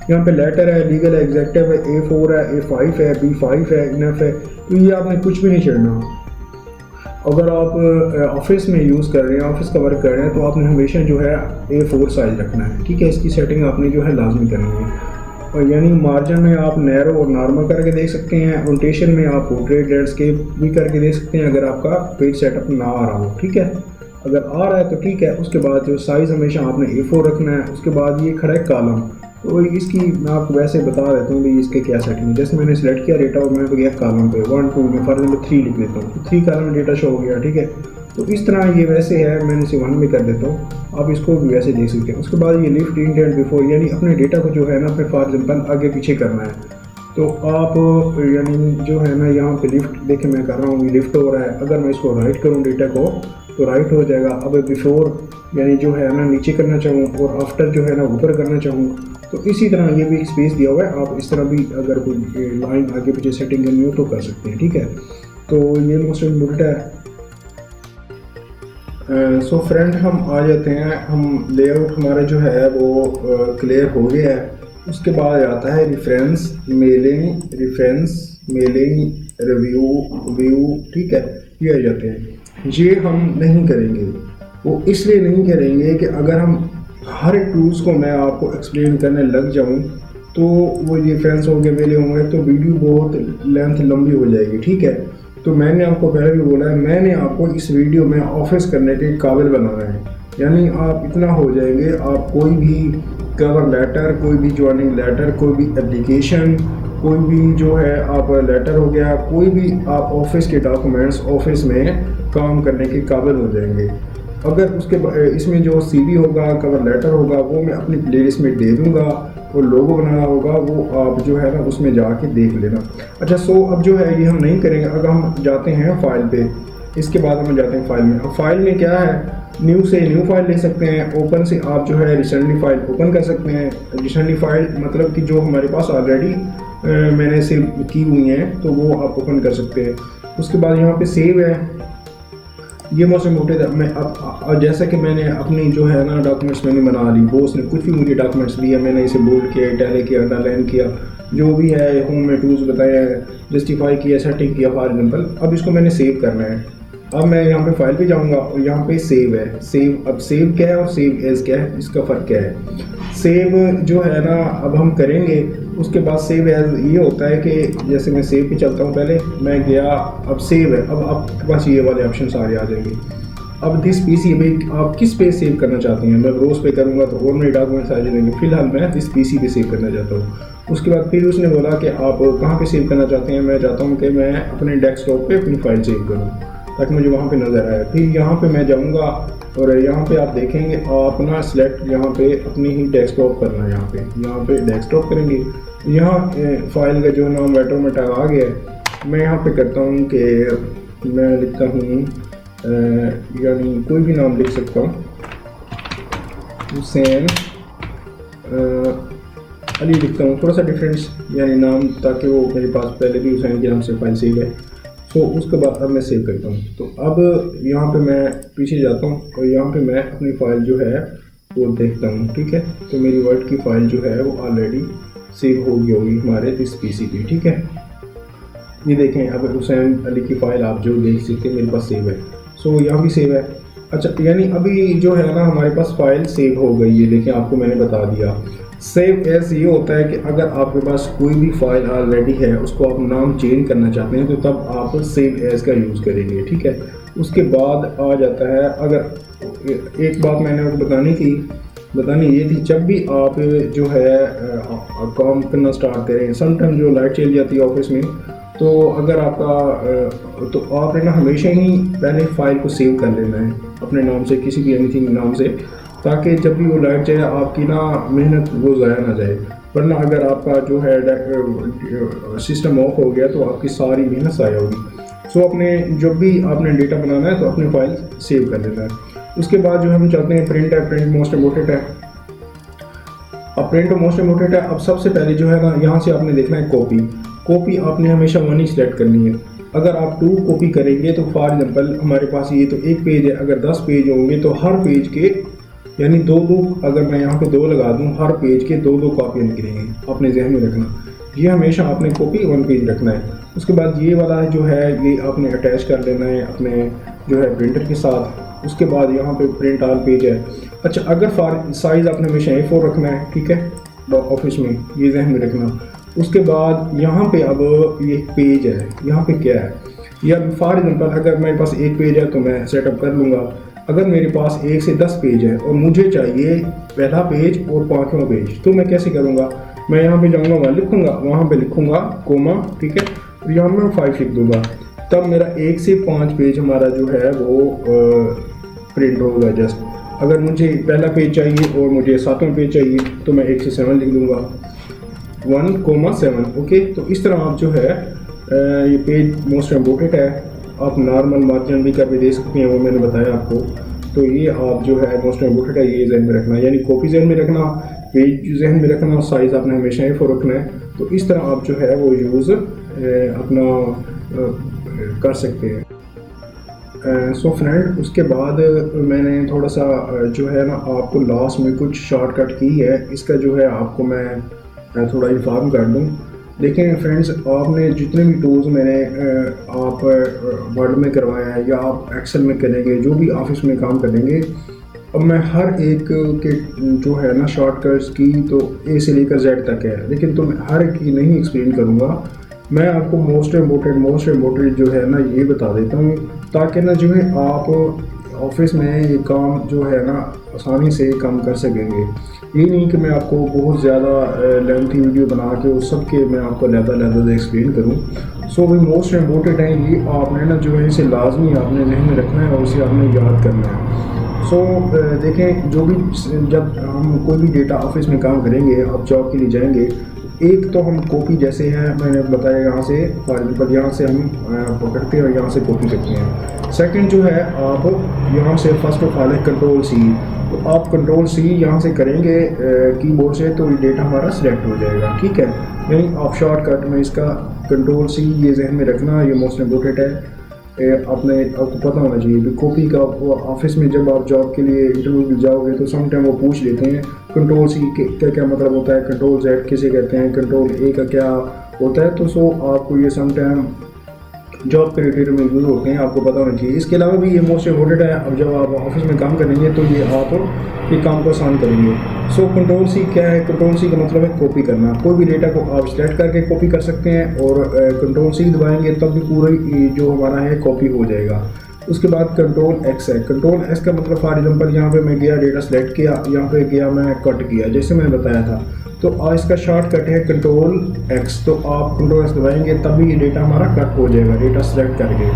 यहाँ पे लेटर है, लीगल है, एग्जेक्टिव है, A4 है, A5 है, B5 है, इनफ है। तो ये आपने कुछ भी नहीं चढ़ना। अगर आप ऑफिस में यूज़ कर रहे हैं, ऑफिस का वर्क कर रहे हैं, तो आपने हमेशा जो है A4 साइज़ रखना है, ठीक है। इसकी सेटिंग आपने जो है लाजमी करनी है। और यानी मार्जिन में आप नैरो और नॉर्मल करके देख सकते हैं, रोटेशन में आप पोर्ट्रेट लैंडस्केप भी करके देख सकते हैं अगर आपका पेज सेटअप ना आ रहा हो, ठीक है। अगर आ रहा है तो ठीक है। उसके बाद जो साइज़ हमेशा आपने A4 रखना है। उसके बाद ये खड़ा है कॉलम, तो इसकी मैं आपको वैसे बता देता हूँ कि इसके क्या सेटिंग है। जैसे मैंने सेलेक्ट किया डेटा और मैं गया कॉलम पे 1 2 में फॉर एग्जाम्पल 3 लिख देता हूँ, तो 3 कॉलम में डेटा शो हो गया, ठीक है। तो इस तरह ये वैसे है, मैंने इसे 1 में कर देता हूँ, आप इसको भी वैसे देख सकते हैं। उसके बाद ये लिफ्ट इंडेंट बिफोर, यानी अपने डेटा को जो है ना अपने फॉर एग्जाम्पल आगे पीछे करना है। तो आप यानी जो है ना यहाँ पे लिफ्ट देखें मैं कर रहा हूँ, ये लिफ्ट हो रहा है। अगर मैं इसको राइट करूँ डेटा को तो राइट हो जाएगा। अब बिफोर यानी जो है ना नीचे करना चाहूँ और आफ्टर जो है ना ऊपर करना चाहूँ, तो इसी तरह ये भी एक स्पेस दिया हुआ है। आप इस तरह भी अगर कोई लाइन आगे पीछे सेटिंग करनी हो तो कर सकते हैं, ठीक है। तो ये मोस्ट इम्पोर्टेंट है। सो फ्रेंड हम आ जाते हैं, हम लेआउट हमारा जो है वो क्लियर हो गया है। उसके बाद आता है रेफरेंस मेलिंग रिव्यू व्यू, ठीक है। ये आ जाते हैं, ये हम नहीं करेंगे। वो इसलिए नहीं करेंगे कि अगर हम हर एक टूल्स को मैं आपको एक्सप्लेन करने लग जाऊं तो वो ये रेफरेंस हो गए मेले होंगे तो वीडियो बहुत लेंथ लंबी हो जाएगी, ठीक है। तो मैंने आपको पहले भी बोला है, मैंने आपको इस वीडियो में ऑफिस करने के काबिल बनाना है। यानी आप इतना हो जाएंगे, आप कोई भी कवर लेटर, कोई भी ज्वाइनिंग लेटर, कोई भी एप्लीकेशन, कोई भी जो है आप लेटर हो गया, कोई भी आप ऑफिस के डॉक्यूमेंट्स ऑफिस में काम करने के काबिल हो जाएंगे। अगर उसके इसमें जो CV होगा, कवर लेटर होगा, वो मैं अपनी प्लेलिस्ट में दे दूँगा, और लोगो बनाना होगा वो आप जो है ना उसमें जाके देख लेना। अच्छा सो अब जो है ये हम नहीं करेंगे। अगर हम जाते हैं फाइल पे, इसके बाद हम जाते हैं फाइल में। अब फाइल में क्या है, न्यू से न्यू फाइल ले सकते हैं, ओपन से आप जो है रिसेंटली फाइल ओपन कर सकते हैं। रिसेंटली फाइल मतलब कि जो हमारे पास ऑलरेडी मैंने सेव की हुई हैं तो वो आप ओपन कर सकते हैं। उसके बाद यहाँ पे सेव है, ये मोस्ट इम्पोर्टेंट है। मैं अब जैसा कि मैंने अपनी जो है ना डॉक्यूमेंट्स मैंने बना ली, बॉस ने कुछ भी मुझे डॉक्यूमेंट्स दिया, मैंने इसे बोल्ड किया, इटैलिक किया, अंडरलाइन किया, जो भी है होम में टूल्स बताया, जस्टिफाई किया, सेटिंग किया फॉर एग्जाम्पल। अब इसको मैंने सेव करना है। अब मैं यहाँ पे फाइल पे जाऊँगा और यहाँ पे सेव है। सेव, अब सेव क्या है और सेव एज क्या है, इसका फ़र्क क्या है। सेव जो है ना अब हम करेंगे, उसके बाद सेव एज ये होता है कि जैसे मैं सेव पे चलता हूँ, पहले मैं गया, अब सेव है, अब आपके पास ये वाले ऑप्शन सारे आ जाएंगे। अब दिस PC भाई आप किस पे सेव करना चाहते हैं, मैं ब्रोस पे करूँगा तो और मेरे डॉक्यूमेंट्स आ जाएंगे। फिलहाल मैं दिस PC पे सेव करना चाहता हूँ। उसके बाद फिर उसने बोला कि आप कहाँ पे सेव करना चाहते हैं। मैं चाहता हूँ कि मैं अपने डेस्कटॉप पे अपनी फाइल सेव करूँ ताकि मुझे वहाँ पे नज़र आए। फिर यहाँ पे मैं जाऊँगा और यहाँ पे आप देखेंगे आप ना सिलेक्ट यहाँ पे अपनी ही डेस्कटॉप करना है। यहाँ पे डेस्कटॉप करेंगे, यहाँ फाइल का जो नाम ऑटोमेटिक आ गया है। मैं यहाँ पे करता हूँ कि मैं लिखता हूँ यानी कोई भी नाम लिख सकता हूँ, हुसैन अली लिखता हूँ, थोड़ा सा डिफरेंस यानी नाम, ताकि वो मेरे पास पहले भी हुसैन के नाम से फाइल सेव है। तो उसके बाद अब मैं सेव करता हूँ। तो अब यहाँ पे मैं पीछे जाता हूँ और यहाँ पे मैं अपनी फ़ाइल जो है वो देखता हूँ, ठीक है। तो मेरी वर्ड की फ़ाइल जो है वो ऑलरेडी सेव हो गई होगी हमारे इस PC पे, ठीक है। ये देखें अब हुसैन अली की फ़ाइल आप जो देख सकते हैं मेरे पास सेव है। सो यहाँ भी सेव है। अच्छा यानी अभी जो है ना हमारे पास फ़ाइल सेव हो गई है। देखिए आपको मैंने बता दिया। सेव एज ये होता है कि अगर आपके पास कोई भी फाइल ऑलरेडी है, उसको आप नाम चेंज करना चाहते हैं तो तब आप सेव एज का यूज़ करेंगे, ठीक है। उसके बाद आ जाता है, अगर एक बात मैंने आपको बतानी ये थी, जब भी आप जो है काम करना स्टार्ट करें, समटाइम जो लाइट चली जाती है ऑफिस में, तो अगर आपका तो आपने ना हमेशा ही पहले फ़ाइल को सेव कर लेना है अपने नाम से, किसी भी एनीथिंग नाम से। ताकि जब भी वो लाइट जाए आपकी ना मेहनत वो ज़ाया ना जाए। वरना अगर आपका जो है सिस्टम ऑफ हो गया तो आपकी सारी मेहनत ज़ाया होगी। सो अपने जब भी आपने डेटा बनाना है तो अपने फाइल सेव कर लेना है। उसके बाद जो हम चाहते हैं प्रिंट है, प्रिंट मोस्ट इम्पोर्टेंट है। अब प्रिंट मोस्ट इम्पोर्टेंट है। अब सबसे पहले जो है ना यहाँ से आपने देखना है कॉपी। कॉपी आपने हमेशा 1 ही सिलेक्ट करनी है। अगर आप 2 कॉपी करेंगे तो फॉर एग्जांपल हमारे पास ये तो एक पेज है, अगर 10 पेज होंगे तो हर पेज के यानी 2-2, अगर मैं यहाँ पे 2 लगा दूँ, हर पेज के 2-2 कॉपियाँ निकलेंगी। अपने जहन में रखना, ये हमेशा आपने कॉपी 1 पेज रखना है। उसके बाद ये वाला जो है ये आपने अटैच कर लेना है अपने जो है प्रिंटर के साथ। उसके बाद यहाँ पे प्रिंट ऑल पेज है। अच्छा, अगर साइज़ आपने हमेशा A4 रखना है, ठीक है, ऑफिस में, ये जहन में रखना। उसके बाद यहाँ पे अब ये पेज है, यहाँ पे क्या है, या फॉर एग्जांपल अगर मेरे पास एक पेज है तो मैं सेटअप कर लूँगा। अगर मेरे पास 1 से 10 पेज है और मुझे चाहिए पहला पेज और 5वां पेज, तो मैं कैसे करूँगा? मैं यहाँ पे जाऊँगा, वहाँ लिखूँगा, वहाँ पे लिखूँगा कोमा, ठीक है, और यहाँ मैं 5 लिख दूँगा। तब मेरा 1 से 5 पेज हमारा जो है वो प्रिंट होगा। जस्ट अगर मुझे पहला पेज चाहिए और मुझे 7वां पेज चाहिए तो मैं 1 से 7 लिख दूँगा, 1,7। ओके, तो इस तरह आप जो है ये पेज मोस्ट इम्पोर्टेंट है। आप नॉर्मल मार्जिन भी करके दे सकते हैं, वो मैंने बताया आपको। तो ये आप जो है मोस्ट इम्पोर्टेंट है, ये जहन में रखना, यानी कॉपी जहन में रखना, पेज जहन में रखना, साइज़ आपने हमेशा A4 रखना है। तो इस तरह आप जो है वो यूज़ अपना कर सकते हैं। सो फ्रेंड, उसके बाद मैंने थोड़ा सा जो है ना आपको लास्ट में कुछ शॉर्टकट की है, इसका जो है आपको मैं थोड़ा इन्फॉर्म कर दूँ। देखें फ्रेंड्स, आपने जितने भी टूल्स मैंने आप वर्ड में करवाया है या आप एक्सेल में करेंगे, जो भी ऑफिस में काम करेंगे, अब मैं हर एक के जो है ना शॉर्टकट्स की तो A से लेकर Z तक है, लेकिन तो मैं हर एक की नहीं एक्सप्लेन करूँगा। मैं आपको मोस्ट इम्पोर्टेंट जो है ना ये बता देता हूँ, ताकि ना जो है आप ऑफिस में ये काम जो है ना आसानी से काम कर सकेंगे। ये नहीं कि मैं आपको बहुत ज़्यादा लेंथी वीडियो बना के उस सब के मैं आपको लहदा एक्सप्लेन करूँ। सो भी मोस्ट इम्पोर्टेंट है, ये आपने ना जो है इसे लाजमी आपने जहन में रखना है और इसे आपने याद करना है। सो देखें, जो भी जब हम कोई भी डेटा ऑफिस में काम करेंगे, आप जॉब के लिए जाएंगे, एक तो हम कॉपी जैसे है मैंने बताया, यहाँ से फॉर एग्जाम्पल यहाँ से हम पकड़ते हैं और यहाँ से कॉपी करते हैं। सेकंड जो है आप यहाँ से फर्स्ट ऑफ ऑल है Ctrl+C, तो आप Ctrl+C यहाँ से करेंगे कीबोर्ड से तो ये डेटा हमारा सिलेक्ट हो जाएगा, ठीक है। यानी आप शॉर्टकट में इसका Ctrl+C ये जहन में रखना, ये मोस्ट इम्पोर्टेंट है। आपको पता होना चाहिए कॉपी का। ऑफिस में जब आप जॉब के लिए इंटरव्यू में जाओगे तो समटाइम वो पूछ लेते हैं Ctrl+C क्या क्या मतलब होता है, Ctrl+Z किसे कहते हैं, Ctrl+A का क्या होता है। तो सो आपको ये समटाइम जॉब के रिलेटेड में यूज़ होते हैं, आपको पता होना चाहिए। इसके अलावा भी ये मोस्ट इम्पोर्टेंट है। अब जब आप ऑफिस में काम करेंगे तो ये आप ये काम को आसान करेंगे। सो Ctrl+C क्या है? Ctrl+C का मतलब है कॉपी करना। कोई भी डेटा को आप सिलेक्ट करके कॉपी कर सकते हैं और Ctrl+C दबाएंगे तब भी पूरा जो हमारा है कॉपी हो जाएगा। उसके बाद Ctrl+X है। Ctrl+X का मतलब फॉर एग्जांपल यहाँ पे मैं गया, डेटा सेलेक्ट किया, यहाँ पे गया मैं कट किया, जैसे मैंने बताया था। तो इसका शॉर्टकट है Ctrl+X। तो आप Ctrl+X दबाएंगे तब भी ये डेटा हमारा कट हो जाएगा, डेटा सेलेक्ट करके।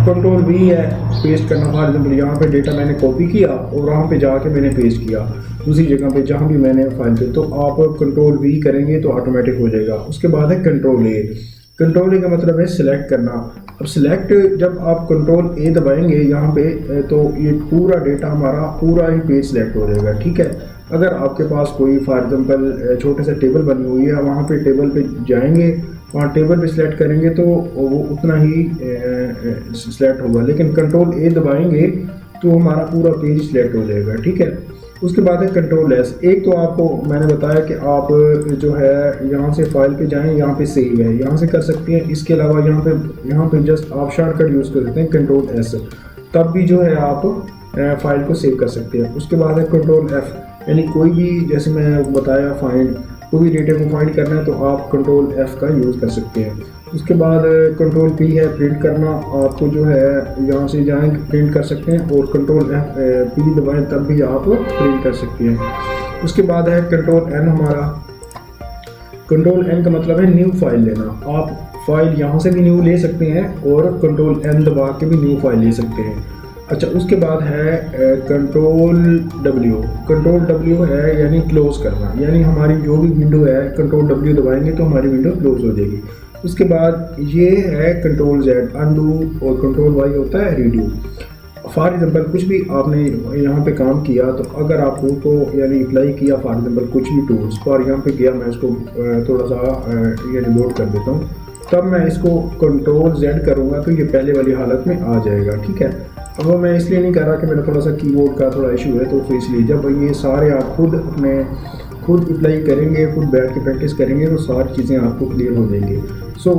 Ctrl+V है पेस्ट करना। फॉर एग्जाम्पल यहाँ पे डेटा मैंने कॉपी किया और वहाँ पे जाके मैंने पेस्ट किया दूसरी जगह पे जहाँ भी मैंने फाइल पे, तो आप Ctrl+V करेंगे तो ऑटोमेटिक हो जाएगा। उसके बाद है Ctrl+A। Ctrl+A का मतलब है सिलेक्ट करना। अब सिलेक्ट जब आप Ctrl+A दबाएंगे यहाँ पे तो ये पूरा डेटा हमारा पूरा ही पेज सिलेक्ट हो जाएगा, ठीक है। अगर आपके पास कोई फॉर एग्जांपल छोटे से टेबल बनी हुई है, वहाँ पे टेबल पे जाएंगे, वहाँ टेबल पे सिलेक्ट करेंगे तो वो उतना ही सिलेक्ट होगा, लेकिन Ctrl+A दबाएंगे तो हमारा पूरा पेज सिलेक्ट हो जाएगा, ठीक है। उसके बाद है Ctrl+S। एक तो आपको मैंने बताया कि आप जो है यहाँ से फाइल पे जाएं, यहाँ पे सेव है, यहाँ से कर सकते हैं। इसके अलावा यहाँ पे जस्ट आप शॉर्टकट यूज़ कर सकते हैं Ctrl+S, तब भी जो है आप फाइल को सेव कर सकते हैं। उसके बाद है Ctrl+F, यानी कोई भी, जैसे मैं बताया, फाइंड, कोई भी डेटा को फाइंड करना है तो आप Ctrl+F का यूज़ कर सकते हैं। उसके बाद Ctrl+P है प्रिंट करना। आपको जो है यहाँ से जाएंगे प्रिंट कर सकते हैं और Ctrl+P दबाएं तब भी आप प्रिंट कर सकते हैं। उसके बाद है Ctrl+N हमारा। Ctrl+N का मतलब है न्यू फाइल लेना। आप फाइल यहाँ से भी न्यू ले सकते हैं और Ctrl+N दबा के भी न्यू फाइल ले सकते हैं। अच्छा, उसके बाद है कंट्रोल डब्ल्यू। कंट्रोल डब्ल्यू है यानी क्लोज़ करना, यानी हमारी जो भी विंडो है कंट्रोल डब्ल्यू दबाएंगे तो हमारी विंडो क्लोज़ हो जाएगी। उसके बाद ये है कंट्रोल जेड अनडू, और कंट्रोल वाई होता है रीड्यू। फॉर एग्जाम्पल कुछ भी आपने यहाँ पे काम किया, तो अगर आप उसको यानी अप्लाई किया फॉर एग्जाम्पल कुछ भी टूल्स, और यहाँ पे गया मैं इसको थोड़ा सा ये रिलोड कर देता हूँ, तब मैं इसको कंट्रोल जेड करूँगा तो ये पहले वाली हालत में आ जाएगा। ठीक है, अब वो मैं इसलिए नहीं कर रहा कि मेरा थोड़ा सा कीबोर्ड का थोड़ा इशू है, तो इसलिए जब ये सारे आप खुद अप्लाई करेंगे, खुद बैठ के प्रैक्टिस करेंगे, तो सारी चीज़ें आपको क्लियर हो जाएंगी। सो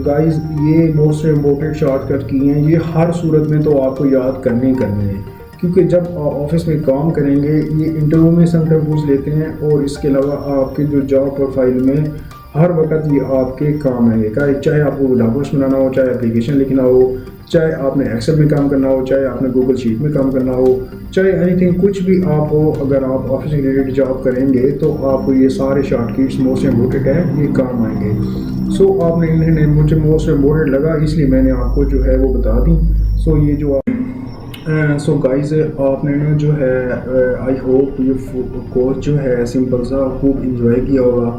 गाइस, ये मोस्ट इम्पोर्टेंट शॉर्टकट की हैं, ये हर सूरत में तो आपको याद करने ही करने हैं, क्योंकि जब ऑफिस में काम करेंगे ये इंटरव्यू में समटाइम पूछ लेते हैं, और इसके अलावा आपके जो जॉब प्रोफाइल में हर वक्त ये आपके काम आएगा, चाहे आपको डॉक्यूमेंट्स बनाना हो, चाहे एप्लीकेशन लिखना हो, चाहे आपने एक्सेल में काम करना हो, चाहे आपने गूगल शीट में काम करना हो, चाहे एनीथिंग कुछ भी आप हो, अगर आप ऑफिस रिलेटेड जॉब करेंगे तो आपको ये सारे शॉर्टकट्स मोस्ट इम्पोर्टेंट है, ये काम आएंगे। सो आपने इन्हें मुझे मोस्ट इम्पोर्टेंट लगा, इसलिए मैंने आपको जो है वो बता दी। सो ये जो सो गाइस, आपने ना जो है आई होप ये कोर्स जो है सिंपल सा खूब इंजॉय किया होगा।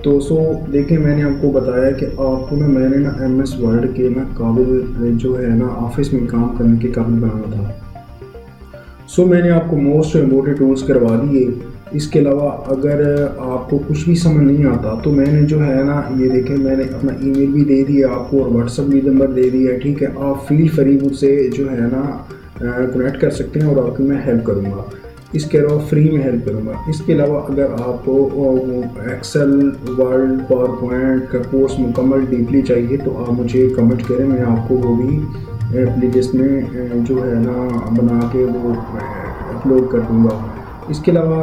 तो सो देखिए, मैंने आपको बताया कि आपको ना मैंने ना MS वर्ड के ना काबिल जो है ना ऑफिस में काम करने के काबिल बनाना था। सो मैंने आपको मोस्ट इम्पोर्टेंट टूल्स करवा दिए। इसके अलावा अगर आपको कुछ भी समझ नहीं आता तो मैंने जो है ना ये देखें, मैंने अपना ईमेल भी दे दिया आपको और व्हाट्सअप भी नंबर दे दिया। ठीक है, आप फील फ्री मुझसे जो है ना कनेक्ट कर सकते हैं और आपकी मैं हेल्प करूँगा। इसके अलावा फ्री में हेल्प करूँगा। इसके अलावा अगर आपको एक्सेल, वर्ड, पावर पॉइंट का कोर्स मुकम्मल डीपली चाहिए तो आप मुझे कमेंट करें, मैं आपको वो भी प्लेलिस्ट में जो है ना बना के वो अपलोड कर दूँगा। इसके अलावा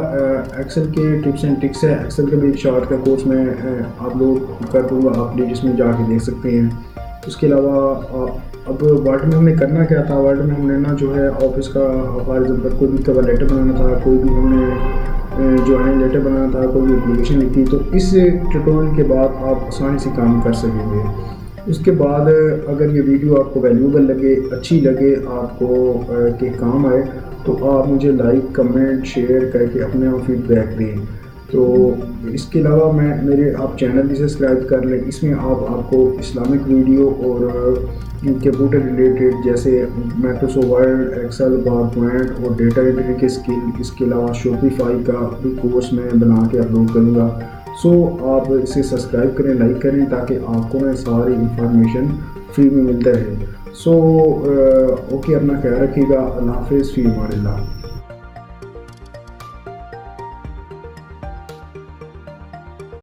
एक्सेल के टिप्स एंड ट्रिक्स है, एक्सेल का भी एक शॉर्ट का कोर्स मैं अपलोड कर दूँगा, आप प्लेलिस्ट में जाके देख सकते हैं। उसके अलावा अब वर्ड में हमने करना क्या था, वर्ड में हमने ना जो है ऑफिस का फॉर एग्जाम्पल कोई भी कवर लेटर बनाना था, कोई भी हमने ज्वाइनिंग लेटर बनाना था, कोई भी एप्लीकेशन लिखी, तो इस ट्यूटोरियल के बाद आप आसानी से काम कर सकेंगे। उसके बाद अगर ये वीडियो आपको वैल्यूएबल लगे, अच्छी लगे, आपको के काम आए, तो आप मुझे लाइक, कमेंट, शेयर करके अपने फीडबैक दें। तो इसके अलावा मेरे आप चैनल भी सब्सक्राइब कर लें, इसमें आपको इस्लामिक वीडियो और कंप्यूटर रिलेटेड जैसे Microsoft Word, Excel, PowerPoint और डेटा एंट्री के स्किल, इसके अलावा शॉपिफाई का भी कोर्स मैं बना के अपलोड करूँगा। सो आप इसे सब्सक्राइब करें, लाइक करें, ताकि आपको ना सारी इंफॉर्मेशन फ्री में मिलता रहे। सो ओके, अपना ख्याल रखिएगा। अल्लाह हाफिज़, फ़ी अमान अल्लाह।